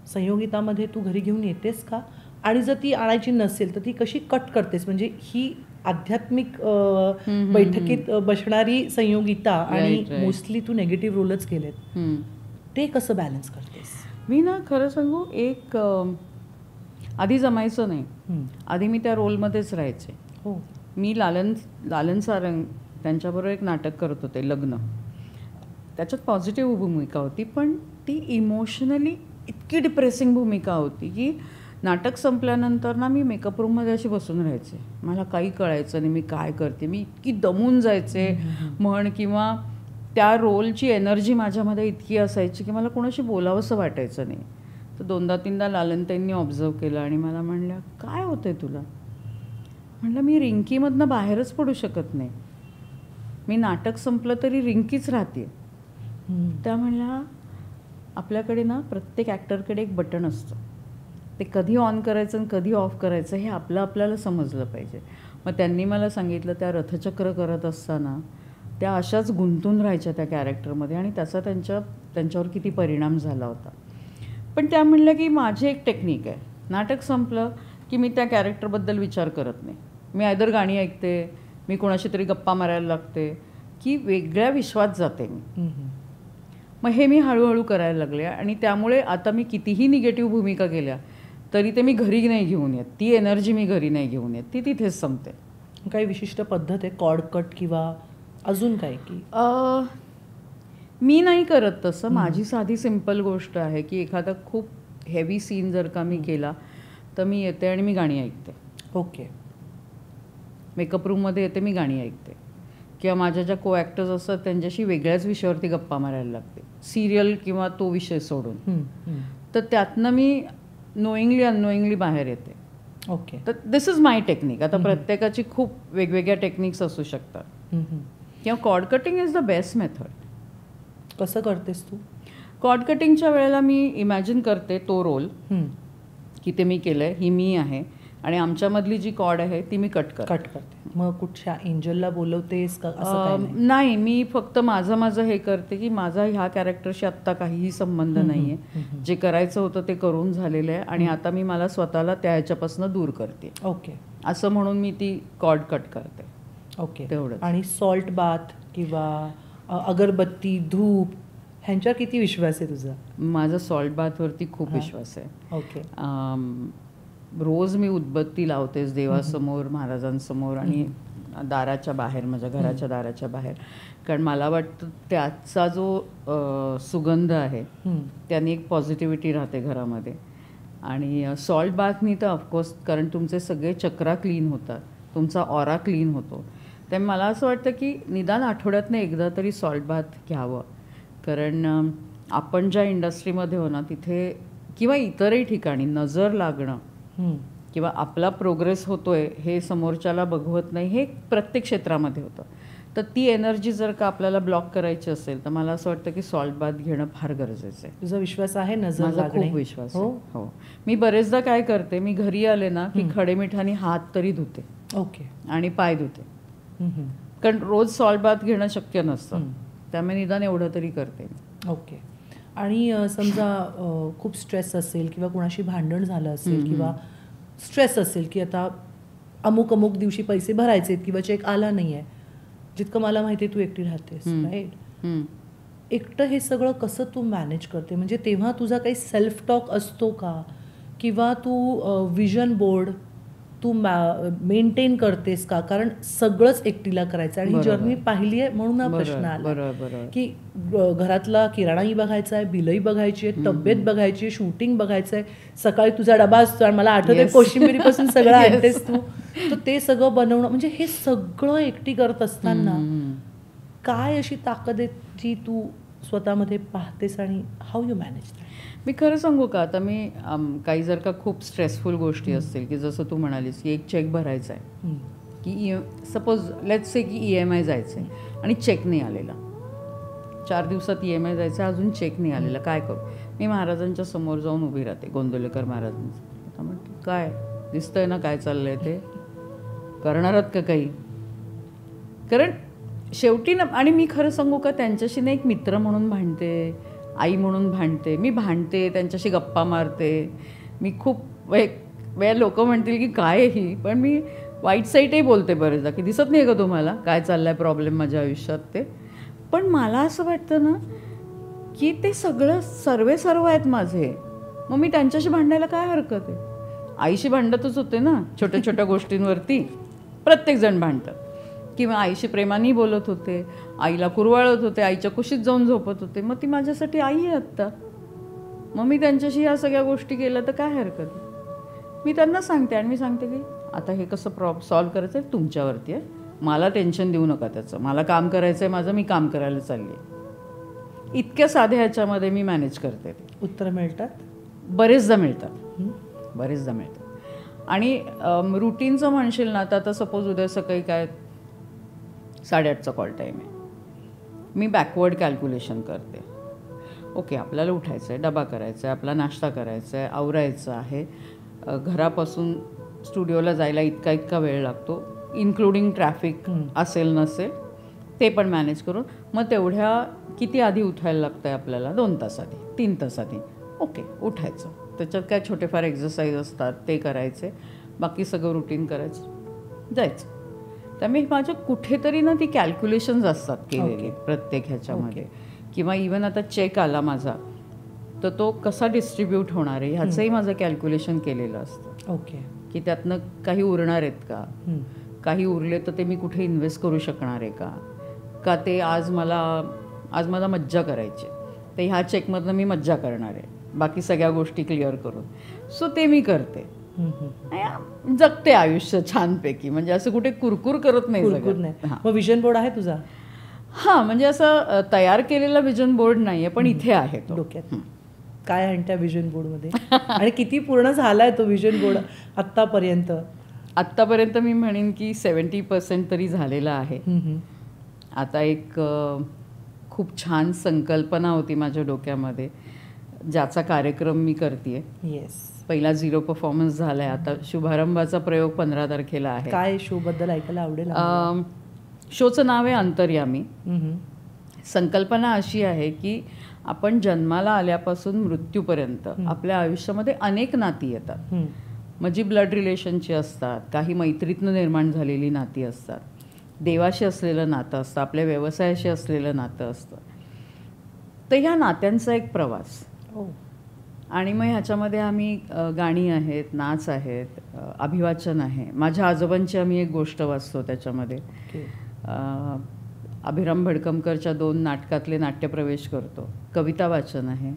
संयोगितामध्ये तू घरी घेऊन येतेस का? आणि जर ती आणायची नसेल तर ती कशी कट करतेस? म्हणजे ही आध्यात्मिक बैठकीत बसणारी संयोगिता आणि मोस्टली तू नेगेटिव्ह रोलच केलेत, ते कसं बॅलन्स करतेस? मी ना खरं सांगू, एक आधी जमायचं नाही. आधी मी त्या रोलमध्येच राहायचे. हो. मी लालन सारंग त्यांच्याबरोबर एक नाटक करत होते, लग्न. त्याच्यात पॉझिटिव्ह भूमिका होती, पण ती इमोशनली इतकी डिप्रेसिंग भूमिका होती की नाटक संपल्यानंतर ना मी मेकअप रूममध्ये अशी बसून राहायचे. मला काही कळायचं नाही मी काय करते. मी इतकी दमून जायचे म्हण, किंवा त्या रोलची एनर्जी माझ्यामध्ये इतकी असायची की मला कोणाशी बोलावंसं वाटायचं नाही. तर 2दा-3दा लालनताईंनी ऑब्झर्व केलं आणि मला म्हणल्या, काय होतंय तुला? म्हणलं, मी रिंकीमधनं बाहेरच पडू शकत नाही. मी नाटक संपलं तरी रिंकीच राहते. त्या म्हणल्या, आपल्याकडे ना प्रत्येक ॲक्टरकडे एक बटन असतं, ते कधी ऑन करायचं आणि कधी ऑफ करायचं हे आपल्याला समजलं पाहिजे. मग त्यांनी मला सांगितलं, त्या रथचक्र करत असताना त्या अशाच गुंतून राहायच्या त्या कॅरेक्टरमध्ये आणि त्याचा त्यांच्यावर किती परिणाम झाला होता. पण त्या म्हणल्या की माझी एक टेक्निक आहे, नाटक संपलं की मी त्या कॅरेक्टरबद्दल विचार करत नाही. मी आयदर गाणी ऐकते, मी कोणाशी तरी गप्पा मारायला लागते, की वेगळ्या विश्वात जाते मी. मग हे मी हळूहळू करायला लागले आणि त्यामुळे आता मी कितीही निगेटिव्ह भूमिका केल्या तरी ते मी घरी नाही घेऊन येत. ती एनर्जी मी घरी नाही घेऊन येत, ती तिथेच संपते. काही विशिष्ट पद्धत आहे, कॉर्ड कट किंवा अजून काय? की मी नाही करत तसं. माझी साधी सिंपल गोष्ट आहे की एखादा खूप हेवी सीन जर का मी केला तर मी येते आणि मी गाणी ऐकते. ओके. मेकअप रूममध्ये येते, मी गाणी ऐकते, किंवा माझ्या ज्या को ॲक्टर्स असतात त्यांच्याशी वेगळ्याच विषयावरती गप्पा मारायला लागते, सिरियल किंवा तो विषय सोडून. तर त्यातनं मी नोईंगली अननोईंगली बाहेर येते. ओके. तर दिस इज माय टेक्निक. आता प्रत्येकाची खूप वेगवेगळ्या टेक्निक्स असू शकतात, किंवा cord cutting is the best method. कसं करतेस तू? कॉर्ड कटिंगच्या वेळेला मी इमॅजिन करते तो रोल की ते मी केलं आहे, ही मी आहे आणि आमच्यामधली जी कॉर्ड आहे ती मी कट करते. मग कुठच्या एंजलला बोलवतेस का? नाही, मी फक्त माझं हे करते की माझा ह्या कॅरेक्टरशी आत्ता काहीही संबंध नाही आहे. जे करायचं होतं ते करून झालेलं आहे आणि आता मी मला स्वतःला त्या ह्याच्यापासून दूर करते. ओके. असं म्हणून मी ती कॉर्ड कट करते. ओके. तेवढंच. आणि सॉल्ट बाथ किंवा अगरबत्ती, धूप ह्यांच्यावर किती विश्वास आहे तुझा? माझा सॉल्ट बाथवरती खूप विश्वास आहे. ओके. रोज मी उदबत्ती लावतेच देवासमोर, महाराजांसमोर आणि दाराच्या बाहेर, माझ्या घराच्या दाराच्या बाहेर. कारण मला वाटतं त्याचा जो सुगंध आहे त्याने एक पॉझिटिव्हिटी राहते घरामध्ये. आणि सॉल्ट बाथनी तर ऑफकोर्स, कारण तुमचे सगळे चक्रा क्लीन होतात, तुमचा ऑरा क्लीन होतो. त्यामुळे मला असं वाटतं की निदान आठवड्यातनं एकदा तरी सॉल्ट बाथ घ्यावं. कारण आपण ज्या इंडस्ट्रीमध्ये हो ना तिथे किंवा इतरही ठिकाणी नजर लागणं किंवा आपला प्रोग्रेस होतोय हे समोरच्याला बघवत नाही, हे प्रत्येक क्षेत्रामध्ये होतं. तर ती एनर्जी जर का आपल्याला ब्लॉक करायची असेल तर मला असं वाटतं की सॉल्ट बाथ घेणं फार गरजेचं आहे. तुझा विश्वास आहे? नजर माझा लागणे? खूप विश्वास आहे. हो. मी बरेचदा काय करते, मी घरी आले ना की खडे मिठाने हात तरी धुते. ओके. आणि पाय धुते. कारण रोज सॉल्ट बाथ घेणं शक्य नसतं, त्यामुळे निदान एवढं तरी करते. ओके. आणि समजा खूप स्ट्रेस असेल किंवा कोणाशी भांडण झालं असेल किंवा स्ट्रेस असेल की आता अमुक अमुक दिवशी पैसे भरायचे किंवा चेक आला नाही आहे, जितकं मला माहिती आहे तू एकटी राहतेस, राईट? एकटं हे सगळं कसं तू मॅनेज करते? म्हणजे तेव्हा तुझा काही सेल्फ टॉक असतो का, किंवा तू विजन बोर्ड तू मेंटेन करतेस का? कारण सगळंच एकटीला करायचं आणि जर्नी पाहिली आहे म्हणून हा प्रश्न आला की घरातला किराणाही बघायचा आहे, बिलही बघायची आहे, तब्येत बघायची आहे, शूटिंग बघायचं आहे, सकाळी तुझा डबा असतो आणि मला आठवतंय कोशिंबिरीपासून सगळं आणतेस तू, तर ते सगळं बनवणं, म्हणजे हे सगळं एकटी करत असताना काय अशी ताकद आहे जी तू स्वतःमध्ये पाहतेस आणि हाऊ यू मॅनेज? मी खरं सांगू का, आता मी काही जर का खूप स्ट्रेसफुल गोष्टी असतील की जसं तू म्हणालीस की एक चेक भरायचा आहे की सपोज लेट्स से की EMI जायचं आहे आणि चेक नाही आलेला, 4 दिवसात EMI जायचं आहे, अजून चेक नाही आलेला, काय करू? मी महाराजांच्या समोर जाऊन उभी राहते, गोंदवलेकर महाराजांचं. आता म्हटलं काय दिसतंय ना काय चाललंय ते, करणारात का काही? कारण शेवटी ना, आणि मी खरं सांगू का त्यांच्याशी ना एक मित्र म्हणून भांडते, आई म्हणून भांडते, मी भांडते त्यांच्याशी, गप्पा मारते मी खूप वेळा. लोक म्हणतील की काय ही, पण मी वाईट साईडही बोलते बरेचदा की दिसत नाही का तुम्हाला काय चाललाय प्रॉब्लेम माझ्या आयुष्यात ते. पण मला असं वाटतं ना की ते सगळं सर्व आहेत माझे, मग मी त्यांच्याशी भांडायला काय हरकत आहे? आईशी भांडतच होते ना छोट्या छोट्या गोष्टींवरती, प्रत्येकजण भांडतात. किंवा आईशी प्रेमाने बोलत होते, आईला कुरवाळत होते, आईच्या कुशीत जाऊन झोपत होते, मग ती माझ्यासाठी आई आहे आत्ता. मग मी त्यांच्याशी ह्या सगळ्या गोष्टी केल्या तर काय हरकत आहे? मी त्यांना सांगते आणि मी सांगते की आता हे कसं सॉल्व्ह करायचं आहे तुमच्यावरती आहे, मला टेन्शन देऊ नका त्याचं, मला काम करायचं आहे माझं, मी काम करायला चालली आहे. इतक्या साध्या ह्याच्यामध्ये मी मॅनेज करते. उत्तरं मिळतात, बरेचदा मिळतात, बरेचदा मिळतात. आणि रुटीनचं म्हणशील ना तर आता सपोज उद्या सकाळी काय 8:30चा कॉल टाईम आहे, मी बॅकवर्ड कॅल्क्युलेशन करते. ओके, आपल्याला उठायचं आहे, डबा करायचा आहे, आपला नाश्ता करायचा आहे, आवरायचं आहे, घरापासून स्टुडिओला जायला इतका वेळ लागतो, इन्क्लुडिंग ट्रॅफिक असेल नसेल ते पण मॅनेज करून, मग तेवढ्या किती आधी उठायला लागतं आहे आपल्याला? 2 तास आधी, 3 तास आधी. ओके, उठायचं, त्याच्यात काय छोटेफार एक्सरसाइज असतात ते करायचे, बाकी सगळं रुटीन करायचं, जायचं. त्यामुळे माझ्या कुठेतरी ना ती कॅल्क्युलेशन्स असतात केलेली प्रत्येक ह्याच्यामध्ये. किंवा इवन आता चेक आला माझा तर तो कसा डिस्ट्रीब्यूट होणार आहे ह्याचंही माझं कॅल्क्युलेशन केलेलं असतं. ओके, की त्यातनं काही उरणार आहेत का, काही उरले तर ते मी कुठे इन्व्हेस्ट करू शकणार आहे का ते आज मला मज्जा करायची तर ह्या चेकमधनं मी मज्जा करणार आहे, बाकी सगळ्या गोष्टी क्लिअर करून. सो ते मी करते, जगते आयुष्य छानपैकी, म्हणजे असं कुठे कुरकुर करत नाही. मग विजन बोर्ड आहे तुझा? हां, म्हणजे असं तयार केलेला विजन बोर्ड नाही आहे, पण इथे आहे तो डोक्यात. काय आणत्या विजन बोर्डमध्ये आणि किती पूर्ण झालाय तो विजन बोर्ड आत्तापर्यंत? आत्तापर्यंत मी म्हणेन की 70% तरी झालेला आहे. आता एक खूप छान संकल्पना होती माझ्या डोक्यामध्ये, ज्याचा कार्यक्रम मी करते. येस, पहिला 0 परफॉर्मन्स झाला आहे, आता शुभारंभाचा प्रयोग 15 तारखेला आहे. काय शोबद्दल ऐकायला आवडेल? शोचं नाव आहे अंतर्यामी. संकल्पना अशी आहे की आपण जन्माला आल्यापासून मृत्यूपर्यंत आपल्या आयुष्यामध्ये अनेक नाती येतात, म्हणजे ब्लड रिलेशनची असतात, काही मैत्रीतनं निर्माण झालेली नाती असतात, देवाशी असलेलं नातं असतं, आपल्या व्यवसायाशी असलेलं नातं असतं. तर ह्या नात्यांचा एक प्रवास. आणि मग ह्याच्यामध्ये आम्ही गाणी आहेत, नाच आहेत, अभिवाचन आहे. माझ्या आजोबांची आम्ही एक गोष्ट वाचतो त्याच्यामध्ये. अभिराम भडकमकरच्या 2 नाटकातले नाट्यप्रवेश करतो, कविता वाचन आहे.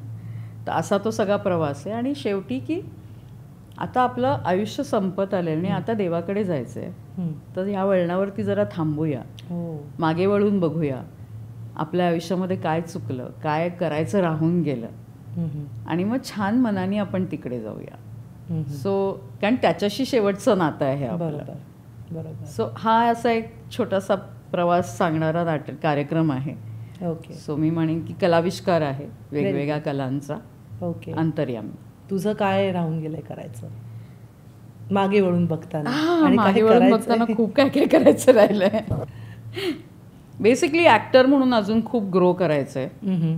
तर असा तो सगळा प्रवास आहे. आणि शेवटी की आता आपलं आयुष्य संपत आलं आणि आता देवाकडे जायचं आहे, तर ह्या वळणावरती जरा थांबूया, मागे वळून बघूया, आपल्या आयुष्यामध्ये काय चुकलं, काय करायचं राहून गेलं, आणि मग छान मनाने आपण तिकडे जाऊया. सो कारण त्याच्याशी शेवटचं नातं आहे आपलं. बरोबर. सो हा असा एक छोटासा प्रवास सांगणारा कार्यक्रम आहे. ओके. सो मी म्हणेन की कलाविष्कार आहे, वेगवेगळ्या कलांचा ओके. अंतर्यामी. तुझं काय राहून गेलंय करायचं मागे वळून बघताना? आणि मागे वळून बघताना खूप काय काय करायचं राहिलंय. बेसिकली ॲक्टर म्हणून अजून खूप ग्रो करायचं आहे,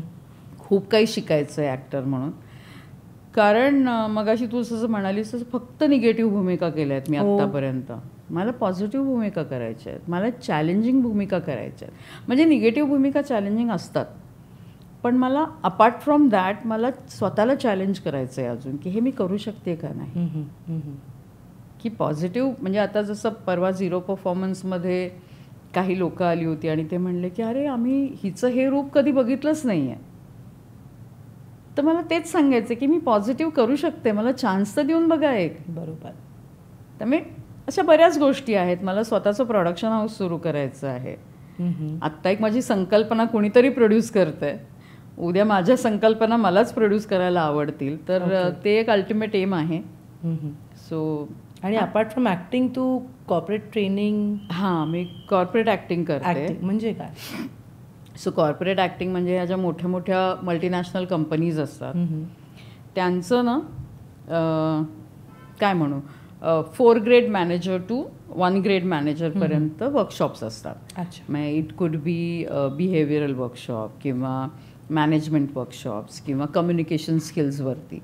खूप काही शिकायचं आहे ॲक्टर म्हणून. कारण मगाशी तू जसं म्हणालीस तसं फक्त निगेटिव्ह भूमिका केल्या आहेत मी आत्तापर्यंत. मला पॉझिटिव्ह भूमिका करायच्या आहेत, मला चॅलेंजिंग भूमिका करायच्या आहेत. म्हणजे निगेटिव्ह भूमिका चॅलेंजिंग असतात, पण मला अपार्ट फ्रॉम दॅट मला स्वतःला चॅलेंज करायचं आहे अजून, की हे मी करू शकते का नाही. की पॉझिटिव्ह म्हणजे आता जसं परवा 0 परफॉर्मन्समध्ये काही लोक आली होती आणि ते म्हणले की अरे आम्ही हिचं हे रूप कधी बघितलंच नाही आहे. तर मला तेच सांगायचं की मी पॉझिटिव्ह करू शकते, मला चान्स तर देऊन बघा एक. बरोबर. त्यामुळे अशा बऱ्याच गोष्टी आहेत. मला स्वतःचं प्रोडक्शन हाऊस सुरू करायचं आहे. आत्ता एक माझी संकल्पना कोणीतरी प्रोड्यूस करतंय, उद्या माझ्या संकल्पना मलाच प्रोड्यूस करायला आवडतील, तर ते एक अल्टिमेट एम आहे. सो आणि अपार्ट फ्रॉम ॲक्टिंग तू कॉर्पोरेट ट्रेनिंग? हां, मी कॉर्पोरेट ॲक्टिंग करते. म्हणजे काय? सो कॉर्पोरेट ॲक्टिंग म्हणजे ह्या ज्या मोठ्या मोठ्या मल्टीनॅशनल कंपनीज असतात त्यांचं ना काय म्हणू 4 ग्रेड मॅनेजर टू 1 ग्रेड मॅनेजरपर्यंत वर्कशॉप्स असतात. म्हणजे it could be behavioural workshop किंवा मॅनेजमेंट वर्कशॉप्स किंवा कम्युनिकेशन स्किल्सवरती.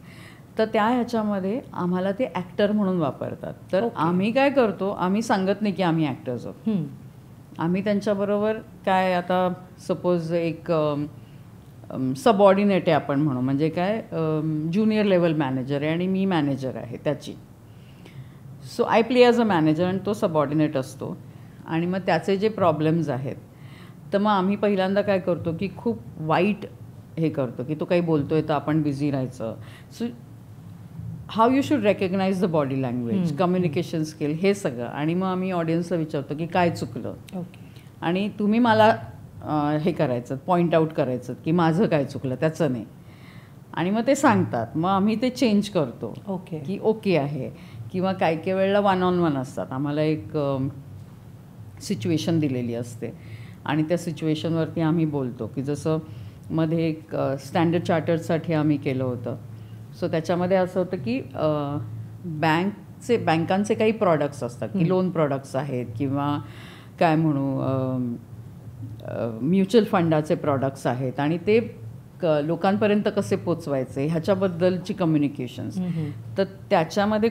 तर त्या ह्याच्यामध्ये आम्हाला ते ॲक्टर म्हणून वापरतात. तर आम्ही काय करतो, आम्ही सांगत नाही की आम्ही ॲक्टर्स आहोत. आम्ही त्यांच्याबरोबर काय आता सपोज एक सबऑर्डिनेट आहे आपण म्हणू, म्हणजे काय ज्युनियर लेवल मॅनेजर आहे आणि मी मॅनेजर आहे त्याची. So I play as a manager आणि तो सबऑर्डिनेट असतो. आणि मग त्याचे जे प्रॉब्लेम्स आहेत तर मग आम्ही पहिल्यांदा काय करतो की खूप वाईट हे करतो की तो काही बोलतो आहे तर आपण बिझी राहायचं. So how you should recognise the body language, communication skill, हे सगळं. आणि मग आम्ही ऑडियन्सला विचारतो की काय चुकलं, आणि तुम्ही मला हे करायचं, पॉईंट आऊट करायचं की माझं काय चुकलं, त्याचं नाही. आणि मग ते सांगतात, मग आम्ही ते चेंज करतो की ओके आहे. किंवा काही काही वेळेला 1-on-1 असतात. आम्हाला एक सिच्युएशन दिलेली असते आणि त्या सिच्युएशनवरती आम्ही बोलतो की जसं मध्ये एक स्टँडर्ड चार्टर्डसाठी आम्ही केलं होतं. सो त्याच्यामध्ये असं होतं की बँकांचे काही प्रॉडक्ट्स असतात की लोन प्रॉडक्ट्स आहेत किंवा काय म्हणू म्युच्युअल फंडाचे प्रॉडक्ट्स आहेत, आणि ते लोकांपर्यंत कसे पोचवायचे ह्याच्याबद्दलची कम्युनिकेशन्स. तर त्याच्यामध्ये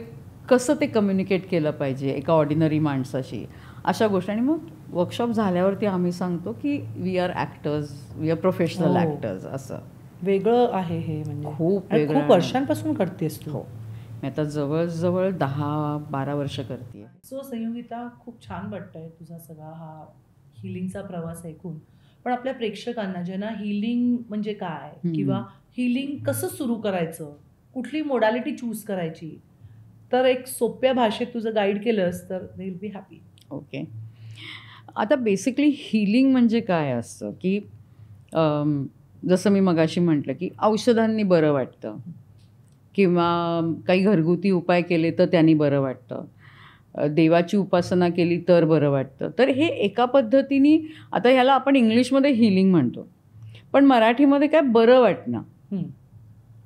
कसं ते कम्युनिकेट केलं पाहिजे एका ऑर्डिनरी माणसाशी, अशा गोष्टी. आणि मग वर्कशॉप झाल्यावरती आम्ही सांगतो की we are actors, we are professional actors. असं वेगळं आहे हे, म्हणजे खूप खूप वर्षांपासून करतेस तू? हो, मी आता जवळजवळ 10-12 वर्ष करते. सो संयोगिता, खूप छान वाटतंय तुझा सगळा हा हिलिंगचा प्रवास ऐकून. पण आपल्या प्रेक्षकांना ज्यांना हिलिंग म्हणजे काय किंवा हिलिंग कसं सुरू करायचं, कुठली मोडॅलिटी चूज करायची, तर एक सोप्या भाषेत तुझं गाईड केलंस तर they will be happy. Okay. आता बेसिकली हिलिंग म्हणजे काय असतं की जसं मी मगाशी म्हटलं की औषधांनी बरं वाटतं किंवा काही घरगुती उपाय केले तर त्यांनी बरं वाटतं, देवाची उपासना केली तर बरं वाटतं. तर हे एका पद्धतीने, आता ह्याला आपण इंग्लिशमध्ये हिलिंग म्हणतो, पण मराठीमध्ये काय बरं वाटणं.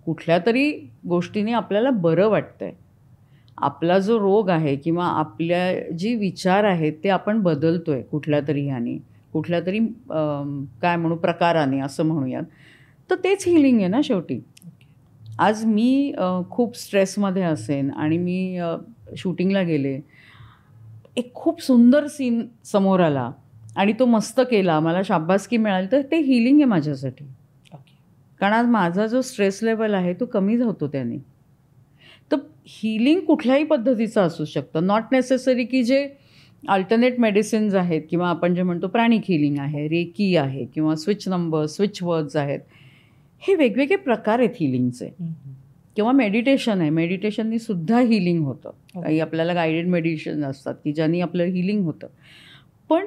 कुठल्या तरी गोष्टीने आपल्याला बरं वाटतंय, आपला जो रोग आहे किंवा आपल्या जी विचार आहेत ते आपण बदलतोय कुठल्या तरी ह्याने, कुठल्या तरी काय म्हणू प्रकाराने असं म्हणूयात, तर तेच हिलिंग आहे ना शेवटी. आज मी खूप स्ट्रेसमध्ये असेन आणि मी शूटिंगला गेले, एक खूप सुंदर सीन समोर आला आणि तो मस्त केला, मला शाबासकी मिळाली, तर ते हिलिंग आहे माझ्यासाठी. ओके. कारण आज माझा जो स्ट्रेस लेवल आहे तो कमी होतो त्याने. तर हिलिंग कुठल्याही पद्धतीचं असू शकतं, नॉट नेसेसरी की जे अल्टरनेट मेडिसिन्स आहेत किंवा आपण जे म्हणतो प्राणिक हिलिंग आहे, रेकी आहे किंवा स्विच नंबर, स्विच वर्ड्स आहेत, हे वेगवेगळे प्रकार आहेत हिलिंगचे. किंवा मेडिटेशन आहे, मेडिटेशननी सुद्धा हिलिंग होतं. काही आपल्याला गायडेड मेडिटेशन असतात की ज्यांनी आपलं हिलिंग होतं. पण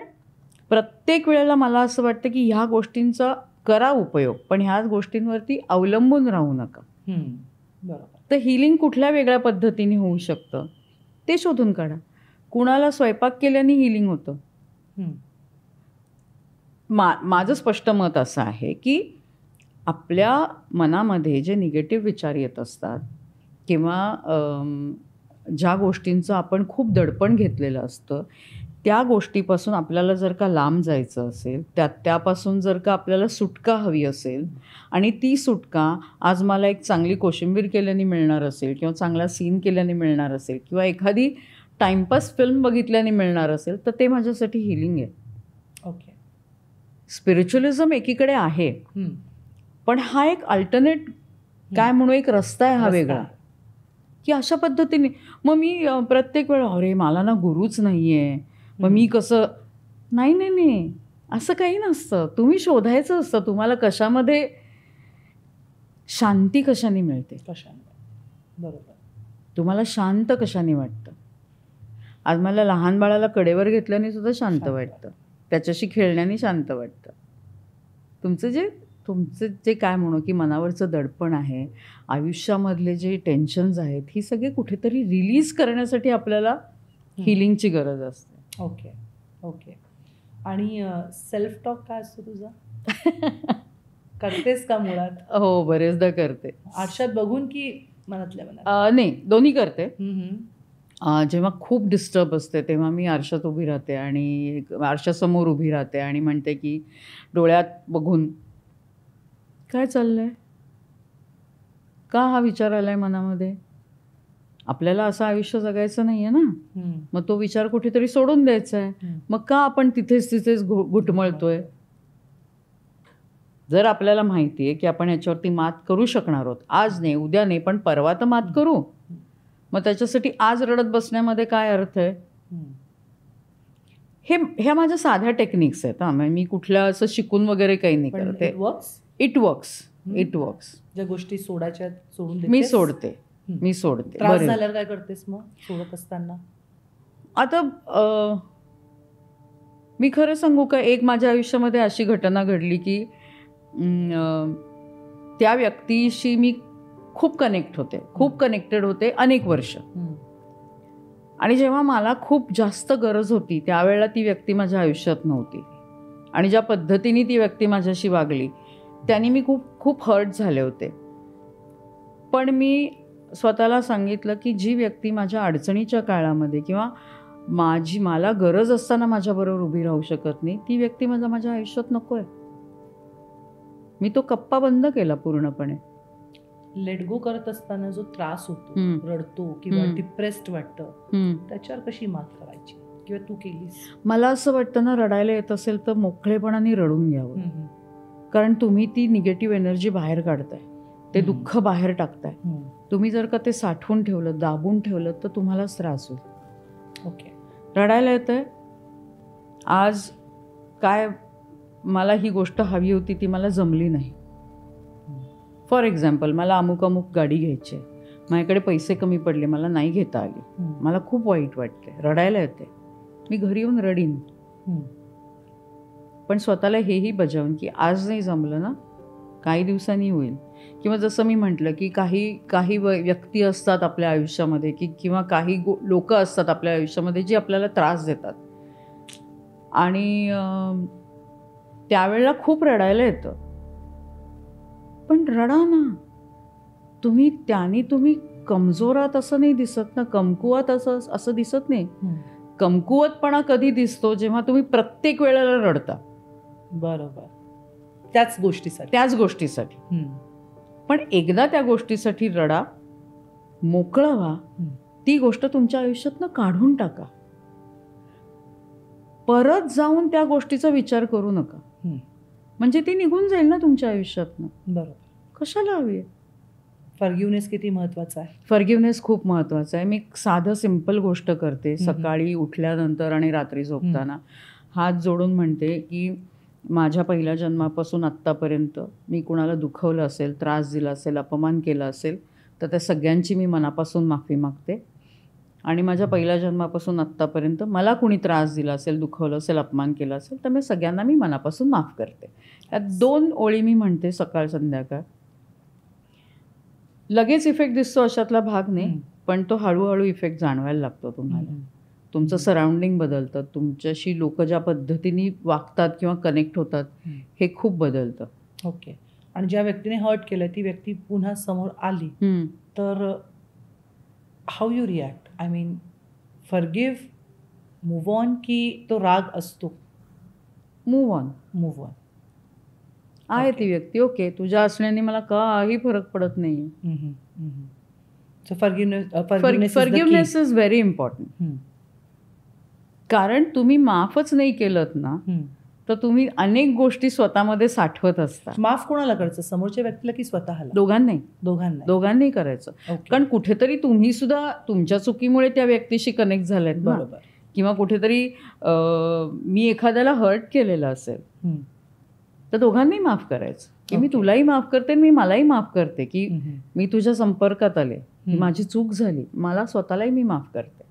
प्रत्येक वेळेला मला असं वाटतं की ह्या गोष्टींचा करा उपयोग, पण ह्याच गोष्टींवरती अवलंबून राहू नका. बरोबर. तर हिलिंग कुठल्या वेगळ्या पद्धतीने होऊ शकतं ते शोधून काढा. कुणाला स्वयंपाक केल्याने हिलिंग होतं. माझं स्पष्ट मत असं आहे की आपल्या मनामध्ये जे निगेटिव्ह विचार येत असतात किंवा ज्या गोष्टींचं आपण खूप दडपण घेतलेलं असतं, त्या गोष्टीपासून आपल्याला जर का लांब जायचं असेल, त्यापासून जर का आपल्याला सुटका हवी असेल आणि ती सुटका आज मला एक चांगली कोशिंबीर केल्याने मिळणार असेल किंवा चांगला सीन केल्याने मिळणार असेल किंवा एखादी टाइमपास फिल्म बघितल्याने मिळणार असेल, तर ते माझ्यासाठी हिलिंग आहे. ओके. स्पिरिच्युअलिझम एकीकडे आहे, पण हा एक अल्टरनेट काय म्हणू एक रस्ता आहे हा वेगळा, की अशा पद्धतीने मग मी प्रत्येक वेळा अरे मला ना गुरुच नाही आहे, मग मी कसं, नाही असं काही नसतं. तुम्ही शोधायचं असतं तुम्हाला कशामध्ये शांती कशाने मिळते, बरोबर, तुम्हाला शांत कशाने वाटतं. आज मला लहान बाळाला कडेवर घेतल्याने सुद्धा शांत वाटतं, त्याच्याशी खेळण्याने शांत वाटतं. तुमचं जे काय म्हणू की मनावरचं दडपण आहे, आयुष्यामधले जे टेन्शन्स आहेत, ही सगळे कुठेतरी रिलीज करण्यासाठी आपल्याला हिलिंगची गरज असते. ओके. ओके. आणि सेल्फ टॉक काय असतो तुझा? करतेस का मुळात? हो, बरेचदा करते. आरशात बघून की मनातल्या मनात? नाही, दोन्ही करते. जेव्हा खूप डिस्टर्ब असते तेव्हा मी आरशात उभी राहते आणि आरशासमोर उभी राहते आणि म्हणते की डोळ्यात बघून काय चाललंय, का हा विचार आलाय मनामध्ये. आपल्याला असं आयुष्य जगायचं नाही आहे ना, मग तो विचार कुठेतरी सोडून द्यायचा आहे. मग का आपण तिथेच घुटमळतोय. जर आपल्याला माहिती आहे की आपण याच्यावरती मात करू शकणार आहोत, आज नाही उद्या नाही पण परवा तर मात करू, मग त्याच्यासाठी आज रडत बसण्यामध्ये काय अर्थ आहे. ह्या माझ्या साध्या टेक्निक्स आहेत. मी कुठल्या असं शिकून वगैरे काही नाही करते. It works. ज्या गोष्टी सोडायच्या सोडून मी सोडते. त्रास झाल्यावर काय करतेस मग सोडत असताना? आता मी खरं सांगू का, एक माझ्या आयुष्यामध्ये अशी घटना घडली की त्या व्यक्तीशी मी खूप कनेक्टेड होते अनेक वर्ष. आणि जेव्हा मला खूप जास्त गरज होती त्यावेळेला ती व्यक्ती माझ्या आयुष्यात नव्हती आणि ज्या पद्धतीने ती व्यक्ती माझ्याशी वागली त्याने मी खूप हर्ट झाले होते. पण मी स्वतःला सांगितलं की जी व्यक्ती माझ्या अडचणीच्या काळामध्ये किंवा मला गरज असताना माझ्याबरोबर उभी राहू शकत नाही, ती व्यक्ती माझ्या आयुष्यात नको आहे. मी तो कप्पा बंद केला पूर्णपणे. लेट गो करत असताना जो त्रास होतो, रडतो किंवा डिप्रेस्ड वाटतं, त्याच्यावर कशी मात करायची किंवा तू केलीस? मला असं वाटतं ना, रडायला येत असेल तर मोकळेपणाने रडून घ्यावं. कारण तुम्ही ती निगेटिव्ह एनर्जी बाहेर काढताय, ते दुःख बाहेर टाकताय. तुम्ही जर का ते साठवून ठेवलं, दाबून ठेवलं तर तुम्हालाच त्रास होईल. ओके. रडायला येतंय, आज काय मला ही गोष्ट हवी होती ती मला जमली नाही. फॉर एक्झाम्पल, मला अमुक गाडी घ्यायची आहे, माझ्याकडे पैसे कमी पडले, मला नाही घेता आली, मला खूप वाईट वाटते, रडायला येते, मी घरी येऊन रडीन. पण स्वतःला हेही बजावून की आज नाही जमलं ना, काही दिवसांनी होईल. किंवा जसं मी म्हटलं की काही व्यक्ती असतात आपल्या आयुष्यामध्ये किंवा काही लोक असतात आपल्या आयुष्यामध्ये जी आपल्याला त्रास देतात आणि त्यावेळेला खूप रडायला येतं. पण रडा ना तुम्ही, तुम्ही कमजोर आहात असं नाही दिसत ना, कमकुवत असं दिसत नाही. कमकुवतपणा कधी दिसतो, जेव्हा तुम्ही प्रत्येक वेळेला रडता. बरोबर, त्याच गोष्टीसाठी. पण एकदा त्या गोष्टीसाठी रडा, मोकळं व्हा, ती गोष्ट तुमच्या आयुष्यातनं काढून टाका. परत जाऊन त्या गोष्टीचा विचार करू नका. म्हणजे ती निघून जाईल ना तुमच्या आयुष्यातनं. बरोबर. कशाला हवी आहे? फॉरगिव्हनेस किती महत्त्वाचा आहे. फॉरगिव्हनेस खूप महत्त्वाचा आहे. मी साधं सिम्पल गोष्ट करते. सकाळी उठल्यानंतर आणि रात्री झोपताना हात जोडून म्हणते की माझ्या पहिल्या जन्मापासून आत्तापर्यंत मी कुणाला दुखवलं असेल, त्रास दिला असेल, अपमान केला असेल तर त्या सगळ्यांची मी मनापासून माफी मागते. आणि माझ्या पहिल्या जन्मापासून आत्तापर्यंत मला कुणी त्रास दिला असेल, दुखवलं असेल, अपमान केला असेल तर मी सगळ्यांना मी मनापासून माफ करते. या 2 ओळी मी म्हणते सकाळ संध्याकाळ. लगेच इफेक्ट दिसतो अशातला भाग नाही, पण तो हळूहळू इफेक्ट जाणवायला लागतो तुम्हाला. तुमचं सराउंडिंग बदलतं, तुमच्याशी लोक ज्या पद्धतीने वागतात किंवा कनेक्ट होतात हे खूप बदलतं. ओके. आणि ज्या व्यक्तीने हर्ट केलं ती व्यक्ती पुन्हा समोर आली तर how you react? I mean forgive, move on, की तो राग असतो? Move on. मूव्ह ऑन आहे ती व्यक्ती, ओके, तुझ्या असण्याने मला काही फरक पडत नाही. So forgiveness forgiveness is very important. कारण तुम्ही माफच नाही केलत ना तर तुम्ही अनेक गोष्टी स्वतःमध्ये साठवत असता. माफ कोणाला करायचं? समोरच्या व्यक्तीला की स्वतःला? दोघांनाही करायचं. कारण कुठेतरी तुम्ही सुद्धा तुमच्या चुकीमुळे त्या व्यक्तीशी कनेक्ट झालेत. बरोबर. किंवा कुठेतरी मी एखाद्याला हर्ट केलेलं असेल तर दोघांनाही माफ करायचं की मी तुलाही माफ करते, मी मलाही माफ करते की मी तुझ्या संपर्कात आले, माझी चूक झाली, मला स्वतःलाही मी माफ करते.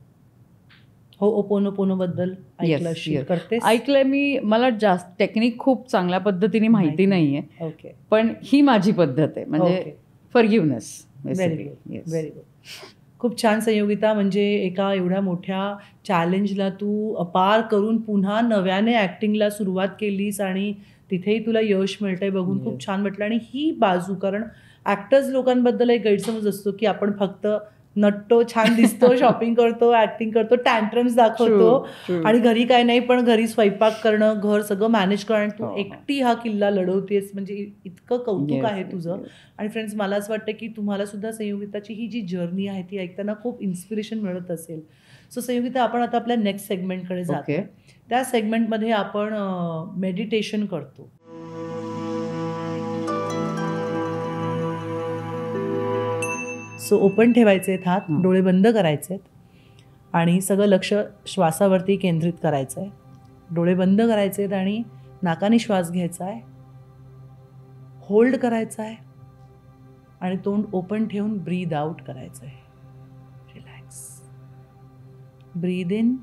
हो, ओपोनोपोनो बद्दल ऐकलंय मी. मला जास्त टेक्निक खूप चांगल्या पद्धतीने माहिती नाहीये. ओके. पण ही माझी पद्धत आहे, म्हणजे फॉरगिव्हनेस. Very good. खूप छान संयोगिता. म्हणजे एका एवढ्या मोठ्या चॅलेंजला तू पार करून पुन्हा नव्याने ॲक्टिंगला सुरुवात केलीस आणि तिथेही तुला यश मिळतंय बघून खूप छान वाटलं. आणि ही बाजू, कारण ॲक्टर्स लोकांबद्दल एक गैरसमज असतो की आपण फक्त नटतो, छान दिसतो, शॉपिंग करतो, ॲक्टिंग करतो, टँट्रम्स दाखवतो आणि घरी काय नाही, पण घरी स्वयंपाक करणं, घर सगळं मॅनेज करणं, तू एकटी हा किल्ला लढवतेस. म्हणजे इतकं कौतुक आहे तुझं. आणि फ्रेंड्स, मला असं वाटतं की तुम्हाला सुद्धा संयोगिताची ही जी जर्नी आहे ती ऐकताना खूप इन्स्पिरेशन मिळत असेल. सो संयोगिता, आपण आता आपल्या नेक्स्ट सेगमेंटकडे जातो. त्या सेगमेंटमध्ये आपण मेडिटेशन करतो. सो ओपन ठेवायचे आहेत हात, डोळे बंद करायचे आहेत आणि सगळं लक्ष श्वासावरती केंद्रित करायचं आहे. डोळे बंद करायचे आहेत आणि नाकाने श्वास घ्यायचा आहे, होल्ड करायचा आहे आणि तोंड ओपन ठेवून ब्रीद आउट करायचं आहे. Relax. Breathe in,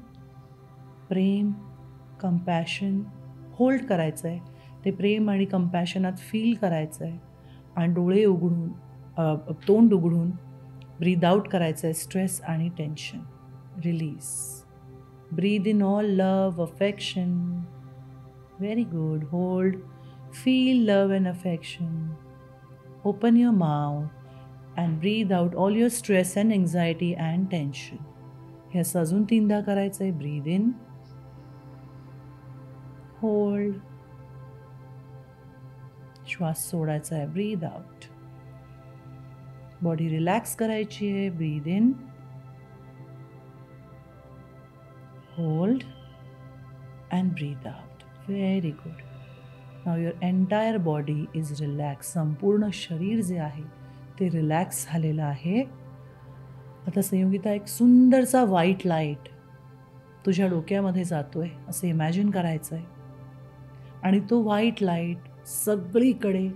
Prem, compassion. Hold करायचं आहे, ते प्रेम आणि कंपॅशनात फील करायचं आहे आणि डोळे उघडून, तोंड उघडून ब्रीद आउट करायचं आहे स्ट्रेस आणि tension. Release. Breathe in all love, affection. Very good. Hold. Feel love and affection. Open your mouth and breathe out all your stress and anxiety and tension. हे असं अजून 3दा करायचं आहे. ब्रीद इन, होल्ड, श्वास सोडायचा आहे. ब्रीद आउट. बॉडी रिलॅक्स करायची आहे. Breathe in, hold and breathe out. Very good. Now your entire body is relax. संपूर्ण शरीर जे आहे ते रिलॅक्स झालेलं आहे. आता संयोगिता, एक सुंदरसा व्हाईट लाईट तुझ्या डोक्यामध्ये जातोय असं इमॅजिन करायचं आहे आणि तो व्हाईट लाईट सगळीकडे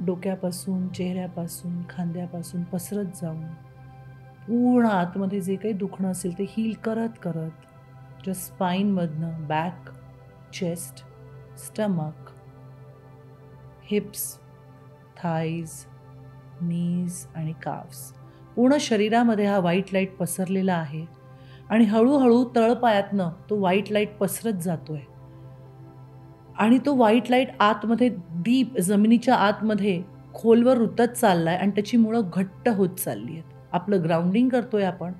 डोक्यापासून, चेहऱ्यापासून, खांद्यापासून पसरत जाऊन पूर्ण आतमध्ये जे काही दुखणं असेल ते हील करत करत तुझ्या स्पाईनमधनं back, chest, stomach, hips, thighs, knees आणि काव्स, पूर्ण शरीरामध्ये हा व्हाईट लाईट पसरलेला आहे आणि हळूहळू तळपायातनं तो व्हाईट लाईट पसरत जातोय आणि तो व्हाईट लाईट आतमध्ये डीप जमिनीच्या आतमध्ये खोलवर रुतत चाललाय आणि त्याची मुळं घट्ट होत चालली आहेत. आपलं ग्राउंडिंग करतोय आपण,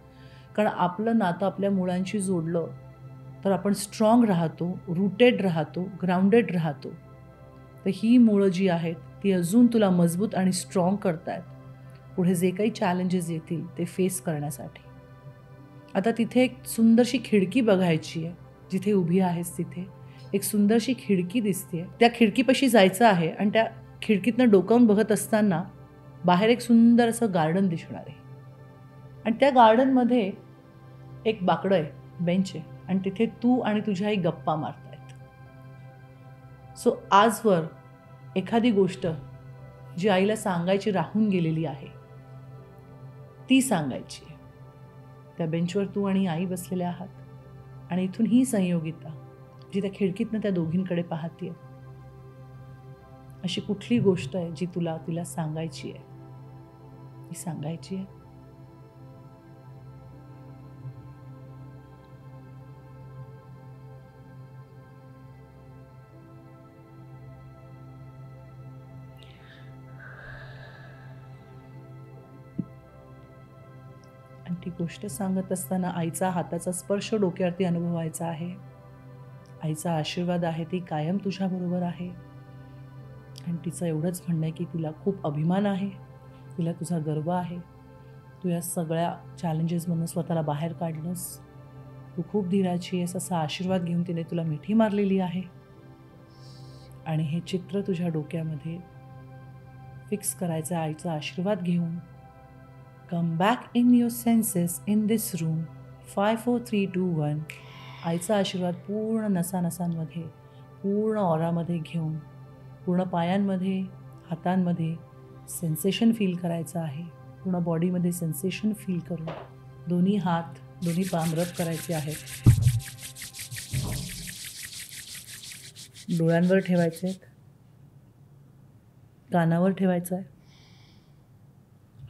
कारण आपलं नातं आपल्या मुळांशी जोडलं तर आपण स्ट्रॉंग राहतो, रूटेड राहतो, ग्राउंडेड राहतो. तर ही मुळं जी आहेत ती अजून तुला मजबूत आणि स्ट्रॉंग करतायत पुढे जे काही चॅलेंजेस येतील ते फेस करण्यासाठी. आता तिथे एक सुंदरशी खिडकी बघायची आहे जिथे उभी आहेस तिथे एक सुंदरशी खिडकी दिसते. त्या खिडकीपाशी जायचं आहे आणि त्या खिडकीतनं डोकावून बघत असताना बाहेर एक सुंदर असं गार्डन दिसणार आहे. आणि त्या गार्डनमध्ये एक बाकडं आहे, बेंच आहे आणि तिथे तू आणि तुझी आई गप्पा मारतायत. सो आजवर एखादी गोष्ट जी आईला सांगायची राहून गेलेली आहे ती सांगायची आहे. त्या बेंचवर तू आणि आई बसलेले आहात आणि इथून ही संयोगिता जी त्या खिडकीतनं त्या दोघींकडे पाहतीये. अशी कुठली गोष्ट आहे जी तिला सांगायची आहे? ती सांगायची आहे. आणि ती गोष्ट सांगत असताना आईचा हाताचा स्पर्श डोक्यावरती अनुभवायचा आहे. आईचा आशीर्वाद आहे, ती कायम तुझ्याबरोबर आहे. आणि तिचं एवढंच म्हणणं आहे की तिला खूप अभिमान आहे, तिला तुझा गर्व आहे. तू या सगळ्या चॅलेंजेसमधून स्वतःला बाहेर काढलंस. तू खूप धीराची आहेस असा आशीर्वाद घेऊन तिने तुला मिठी मारलेली आहे. आणि हे चित्र तुझ्या डोक्यामध्ये फिक्स करायचं आहे आईचा आशीर्वाद घेऊन. Come back in your census in this room. 5 4 3 2 1. आईचा आशीर्वाद पूर्ण नसानसांमध्ये, पूर्ण ऑरामध्ये घेऊन, पूर्ण पायांमध्ये, हातांमध्ये सेन्सेशन फील करायचं आहे. पूर्ण बॉडीमध्ये सेन्सेशन फील करून दोन्ही हात, दोन्ही पाम रब करायचे आहेत. डोळ्यांवर ठेवायचे आहेत, कानावर ठेवायचं आहे,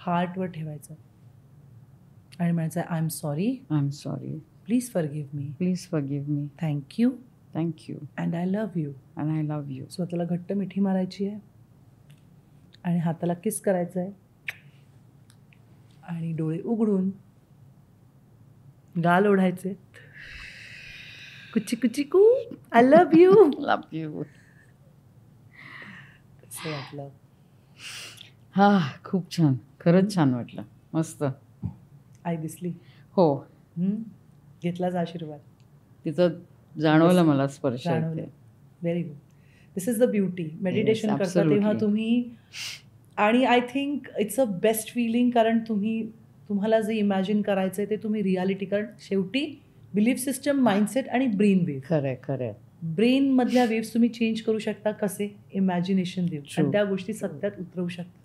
हार्टवर ठेवायचं आहे आणि म्हणायचं आहे I am sorry, I am sorry, please forgive me, please forgive me, thank you, thank you, and I love you, and I love you. स्वतःला घट्ट मिठी मारायची आहे आणि हाताला किस करायचं आहे आणि डोळे उघडून गाल ओढायचे. कुची कुची कू, I love you. Love you. कसं वाटलं? हा, खूप छान, खरंच छान वाटलं, मस्त. आई दिसली? हो, घेतलाच आशीर्वाद? तिचं जाणवलं मला स्पर्श. जाणवलं. Very good. This is the beauty. Meditation Yes, करता तेव्हा absolutely. तुम्ही, आणि I think it's a best feeling, कारण तुम्हाला जे इमॅजिन करायचं आहे ते तुम्ही रियालिटी, कारण शेवटी बिलीफ सिस्टम, माइंडसेट आणि ब्रेन वेव्ह, खरंय खरंय. ब्रेन मधल्या वेव्स तुम्ही चेंज करू शकता. कसे? इमॅजिनेशन देऊन, True. आणि त्या गोष्टी सत्यात उतरवू शकता.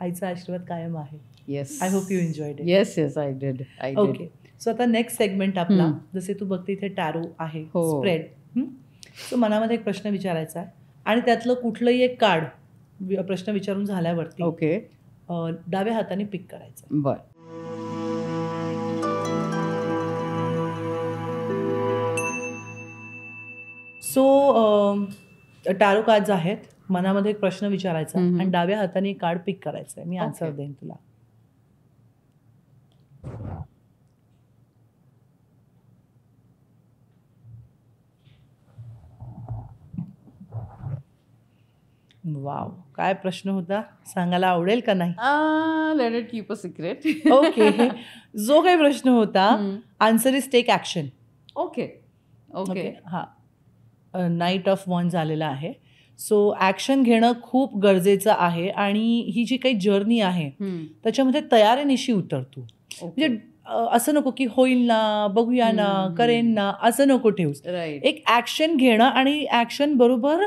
आईचा आशीर्वाद कायम आहे. Yes. I hope you enjoyed it. Yes yes, I did. Okay, so आता नेक्स्ट सेगमेंट आपला, जसे तू बघते इथे टॅरो आहे, हो. स्प्रेड. सो मनामध्ये एक प्रश्न विचारायचा आहे आणि त्यातलं कुठलंही एक कार्ड प्रश्न विचारून झाल्यावरती ओके, डाव्या हाताने पिक करायचं. बर. सो टॅरो कार्ड्स आहेत, मनामध्ये एक प्रश्न विचारायचा आणि डाव्या हाताने एक कार्ड पिक करायचं आहे. मी आन्सर Okay. देईन तुला. वाव, काय प्रश्न होता? सांगायला आवडेल का नाही? Let it keep a secret. Okay. जो काही प्रश्न होता, answer is take action. Okay okay. हां, नाईट ऑफ वॉन्ड्स आलेला आहे. सो ॲक्शन घेणं खूप गरजेचं आहे आणि ही जी काही जर्नी आहे त्याच्यामध्ये तयारीनिशी उतर तू. म्हणजे असं नको की होईल ना, बघूया ना, करेन ना, असं नको ठेवूस. राईट. एक ॲक्शन घेणं आणि ॲक्शन बरोबर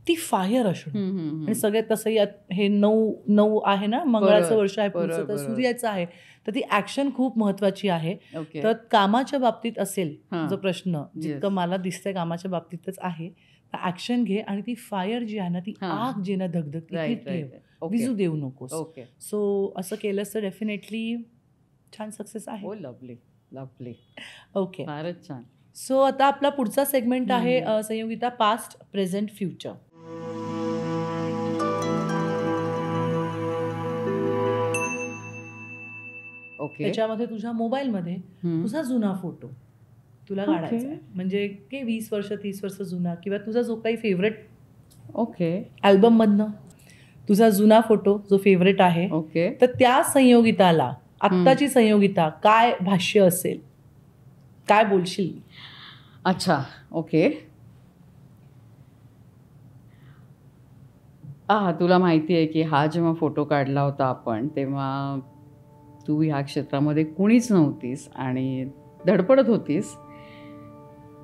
ती फायर असणं. आणि सगळ्यात तसंही हे 9 आहे ना, मंगळाचं वर्ष आहे पुढचं, तर सूर्याचं आहे, तर ती ॲक्शन खूप महत्वाची आहे. ओके. तर कामाच्या बाबतीत असेल हां. जो प्रश्न, जितकं Yes. मला दिसतंय कामाच्या बाबतीतच आहे, तर ॲक्शन घे आणि ती फायर जी आहे ना, ती हां. आग जे ना धगधगती ती राईट ठेव, राईट. ओके विजू देऊ नकोस. ओके. सो असं केलंस तर डेफिनेटली छान सक्सेस आहे. हो, लवली लवली, ओके, फारच छान. सो आता आपला पुढचा सेगमेंट आहे Sanyogita, past, present, future. Okay. त्याच्यामध्ये तुझ्या मोबाईलमध्ये तुझा जुना फोटो तुला काढायचा आहे. म्हणजे की 20 वर्ष 30 वर्ष जुना, किंवा तुझा जो काही फेवरेट ओके अल्बम मधनं तुझा जुना फोटो जो फेवरेट आहे, ओके. तर त्या संयोगिताला आत्ताची संयोगिता काय भाष्य असेल, काय बोलशील? अच्छा, ओके. तुला माहिती आहे की हा जेव्हा फोटो काढला होता आपण, तेव्हा तू ह्या क्षेत्रामध्ये कुणीच नव्हतीस आणि धडपडत होतीस.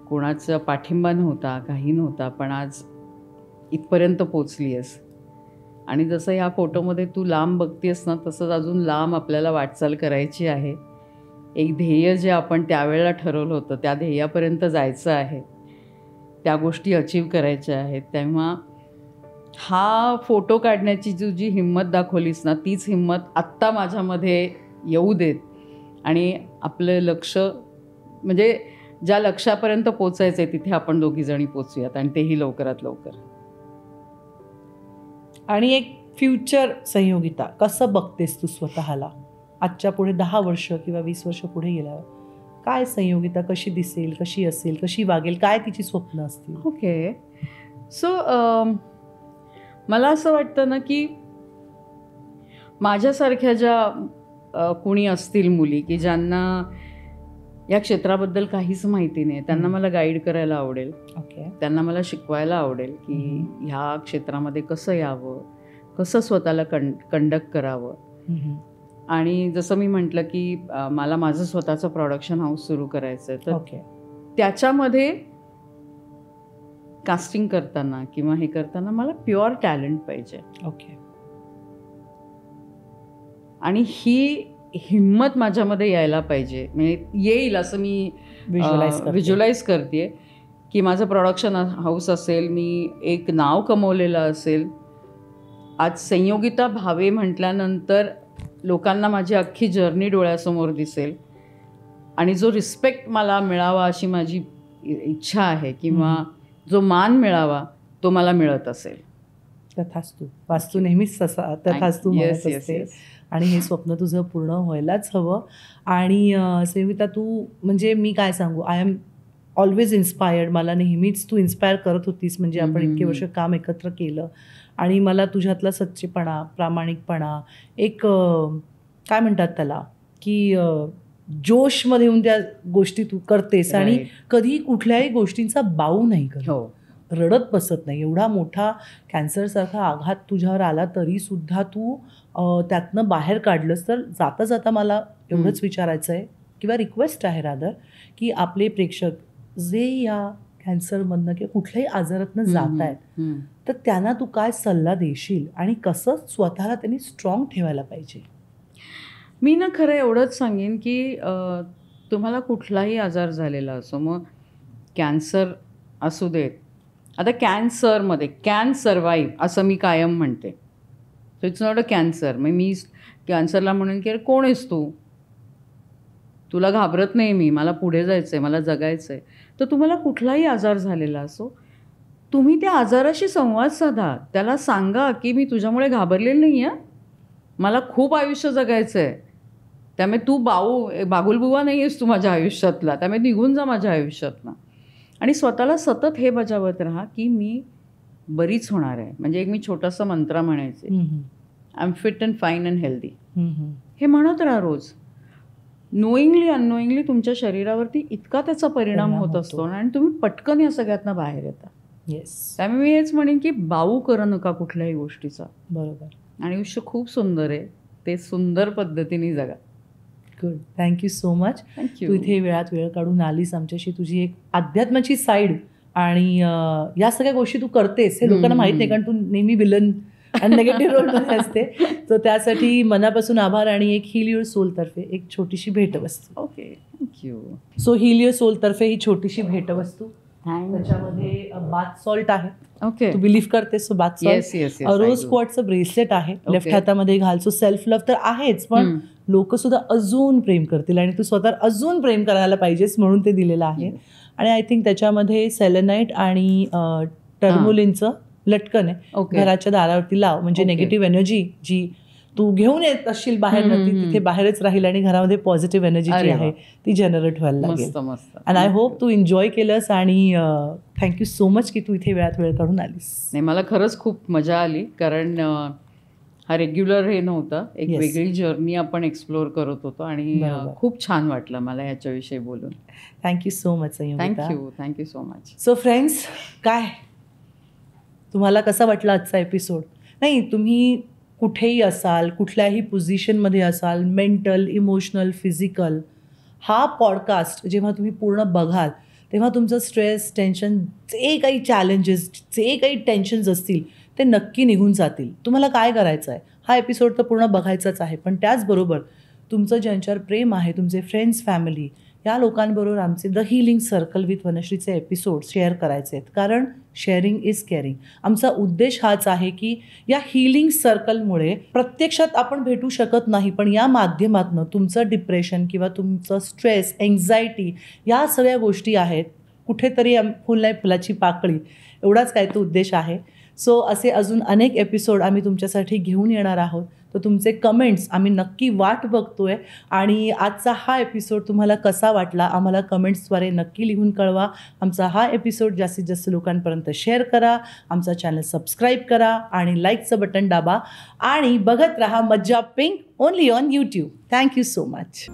कोणाचा पाठिंबा नव्हता, काही नव्हता, पण आज इथपर्यंत पोचली आहेस. आणि जसं ह्या फोटोमध्ये तू लांब बघतेस ना, तसंच अजून लांब आपल्याला वाटचाल करायची आहे. एक ध्येय जे आपण त्यावेळेला ठरवलं होतं, त्या ध्येयापर्यंत जायचं आहे. त्या गोष्टी अचीव करायच्या आहेत. तेव्हा हा फोटो काढण्याची जी हिंमत दाखवलीस ना, तीच हिंमत आत्ता माझ्यामध्ये येऊ देत आणि आपलं लक्ष, म्हणजे ज्या लक्ष्यापर्यंत पोचायचं आहे तिथे आपण दोघीजणी पोचूयात आणि तेही लवकरात लवकर. आणि एक फ्युचर संयोगिता कसं बघतेस तू स्वतःला आजच्या पुढे 10 वर्ष किंवा 20 वर्ष पुढे गेल्यावर? काय संयोगिता कशी दिसेल, कशी असेल, कशी वागेल, काय तिची स्वप्न असतील? ओके. सो मला असं वाटतं ना की माझ्यासारख्या ज्या कोणी असतील मुली की ज्यांना या क्षेत्राबद्दल काहीच माहिती नाही, त्यांना मला गाईड करायला आवडेल. ओके. त्यांना मला शिकवायला आवडेल की ह्या क्षेत्रामध्ये कसं यावं, कसं स्वतःला कंडक्ट करावं. आणि जसं मी म्हटलं की मला माझं स्वतःचं प्रोडक्शन हाऊस सुरू करायचं आहे, तर त्याच्यामध्ये कास्टिंग करताना किंवा हे करताना मला प्युअर टॅलेंट पाहिजे. ओके. आणि ही हिंमत माझ्यामध्ये यायला पाहिजे, म्हणजे येईल असं मी व्हिज्युअलाइज करते की माझं प्रोडक्शन हाऊस असेल, मी एक नाव कमवलेलं असेल. आज संयोगिता भावे म्हटल्यानंतर लोकांना माझी अख्खी जर्नी डोळ्यासमोर दिसेल आणि जो रिस्पेक्ट मला मिळावा अशी माझी इच्छा आहे किंवा जो मान मिळावा तो मला मिळत असेल. तथास्तु. वास्तू नेहमीच तथास्तु म्हणत असते आणि हे स्वप्न तुझं पूर्ण व्हायलाच हवं. आणि संयुक्ता, तू म्हणजे मी काय सांगू, आय एम ऑलवेज इन्स्पायर्ड. मला नेहमीच तू इन्स्पायर करत होतीस, म्हणजे आपण इतके वर्ष काम एकत्र केलं आणि मला तुझ्यातला सच्चेपणा, प्रामाणिकपणा, एक काय म्हणतात त्याला की जोशमध्ये येऊन त्या गोष्टी तू करतेस आणि कधी कुठल्याही गोष्टींचा बाऊ नाही करत, रडत बसत नाही. एवढा मोठा कॅन्सरसारखा आघात तुझ्यावर आला तरीसुद्धा तू त्यातनं बाहेर काढलंस. तर जाता जाता मला एवढंच विचारायचं आहे किंवा रिक्वेस्ट आहे रादर, की आपले प्रेक्षक जे या कॅन्सरमधनं किंवा कुठल्याही आजारातनं जात आहेत, तर त्यांना तू काय सल्ला देशील आणि कसं स्वतःला त्यांनी स्ट्रॉंग ठेवायला पाहिजे? मी ना खरं एवढंच सांगेन की तुम्हाला कुठलाही आजार झालेला असो, मग कॅन्सर असू देत. आता कॅन्सरमध्ये कॅन सर्वाईव्ह असं मी कायम म्हणते. So it's not a cancer. मग मी कॅन्सरला म्हणून की अरे कोण आहेस तू, तुला घाबरत नाही मी, मला पुढे जायचं आहे, मला जगायचं आहे. तर तुम्हाला कुठलाही आजार झालेला असो, तुम्ही त्या आजाराशी संवाद साधा, त्याला सांगा की मी तुझ्यामुळे घाबरलेलं नाही आहे, मला खूप आयुष्य जगायचं आहे, त्यामुळे तू बागुलबुवा नाही आहेस तू माझ्या आयुष्यातला, त्यामुळे निघून जा माझ्या आयुष्यातला. आणि स्वतःला सतत हे बजावत राहा की मी बरीच होणार आहे. म्हणजे एक मी छोटासा मंत्र म्हणायचे, I am fit and fine and healthy. हे म्हणत राहा रोज. नोईंगली अननोईंगली तुमच्या शरीरावरती इतका त्याचा परिणाम होत असतो आणि तुम्ही पटकन या सगळ्यातनं बाहेर येता. येस. त्यामुळे मी हेच म्हणेन की बाऊ करू नका कुठल्याही गोष्टीचा. बरोबर. आणि आयुष्य खूप सुंदर आहे, ते सुंदर पद्धतीने जगा. Good. Thank you so much. Thank you. तू इथे वेळात वेळ काढून आलीस आमच्याशी. तुझी एक अध्यात्माची साईड आणि या सगळ्या गोष्टी तू करतेस हे लोकांना माहीत नाही, कारण तू नेहमी विलन आणि नेगेटिव्ह रोलमध्ये असते. तर त्यासाठी मनापासून आभार. आणि एक हील युअर सोलतर्फे एक छोटीशी भेटवस्तू. Okay, thank you. So heal your सोलतर्फे ही छोटीशी भेटवस्तू, त्याच्यामध्ये बाथ सॉल्ट आहे. ओके. तू बिलीव्ह करतेस सो बाथ सॉल्ट. रोज क्वार्टचं ब्रेसलेट आहे, लेफ्ट हातामध्ये घालसो. सेल्फ लव्ह तर आहेच, पण लोक सुद्धा अजून प्रेम करतील आणि तू स्वतः अजून प्रेम करायला पाहिजेस म्हणून ते दिलेलं आहे. आणि आय थिंक त्याच्यामध्ये सेलेनाईट आणि टर्मोलिनचं लटकन आहे. घराच्या दारावरती लाव, म्हणजे निगेटिव्ह एनर्जी जी तू घेऊन येत असशील बाहेर, तिथे बाहेरच राहील आणि घरामध्ये पॉझिटिव्ह एनर्जी जी आहे ती जनरेट व्हायला लागेल. अँड आय होप तू एन्जॉय केलंस आणि थँक्यू सो मच की तू इथे वेळात वेळ काढून आलीस. नाही, मला खरंच खूप मजा आली, कारण हा रेग्युलर हे नव्हतं, एक Yes. वेगळी जर्नी आपण एक्सप्लोअर करत होतो आणि बरोबर. खूप छान वाटलं मला ह्याच्याविषयी बोलून. Thank you so much Sanyukta. Thank you so much. So friends, काय तुम्हाला कसा वाटला आजचा एपिसोड? नाही, तुम्ही कुठेही असाल, कुठल्याही पोझिशनमध्ये असाल, मेंटल, इमोशनल, फिजिकल, हा पॉडकास्ट जेव्हा तुम्ही पूर्ण बघाल तेव्हा तुमचं स्ट्रेस, टेन्शन, जे काही चॅलेंजेस, जे काही टेन्शन्स असतील ते नक्की निघून जातील. तुम्हाला काय करायचं आहे, हा एपिसोड तर पूर्ण बघायचाच आहे, पण त्याचबरोबर तुमचं ज्यांच्यावर प्रेम आहे, तुमचे फ्रेंड्स, फॅमिली, या लोकांबरोबर आमचे द हिलिंग सर्कल विथ वनश्रीचे एपिसोड शेअर करायचे आहेत. कारण शेअरिंग इज केअरिंग. आमचा उद्देश हाच आहे की या हिलिंग सर्कलमुळे प्रत्यक्षात आपण भेटू शकत नाही, पण या माध्यमातून तुमचं डिप्रेशन किंवा तुमचं स्ट्रेस, एन्झायटी, या सगळ्या गोष्टी आहेत, कुठेतरी फुल नाही फुलाची पाकळी, एवढाच काय तो उद्देश आहे. सो असे अजून अनेक एपिसोड आम्ही तुमच्यासाठी घेऊन येणार आहोत. तर तुमचे कमेंट्स आम्ही नक्की वाट बघतोय आणि आजचा हा एपिसोड तुम्हाला कसा वाटला आम्हाला कमेंट्सद्वारे नक्की लिहून कळवा. आमचा हा एपिसोड जास्तीत जास्त लोकांपर्यंत शेअर करा, आमचा चॅनल सबस्क्राईब करा आणि लाईकचं बटन दाबा आणि बघत राहा मज्जा pink only on YouTube. Thank you so much.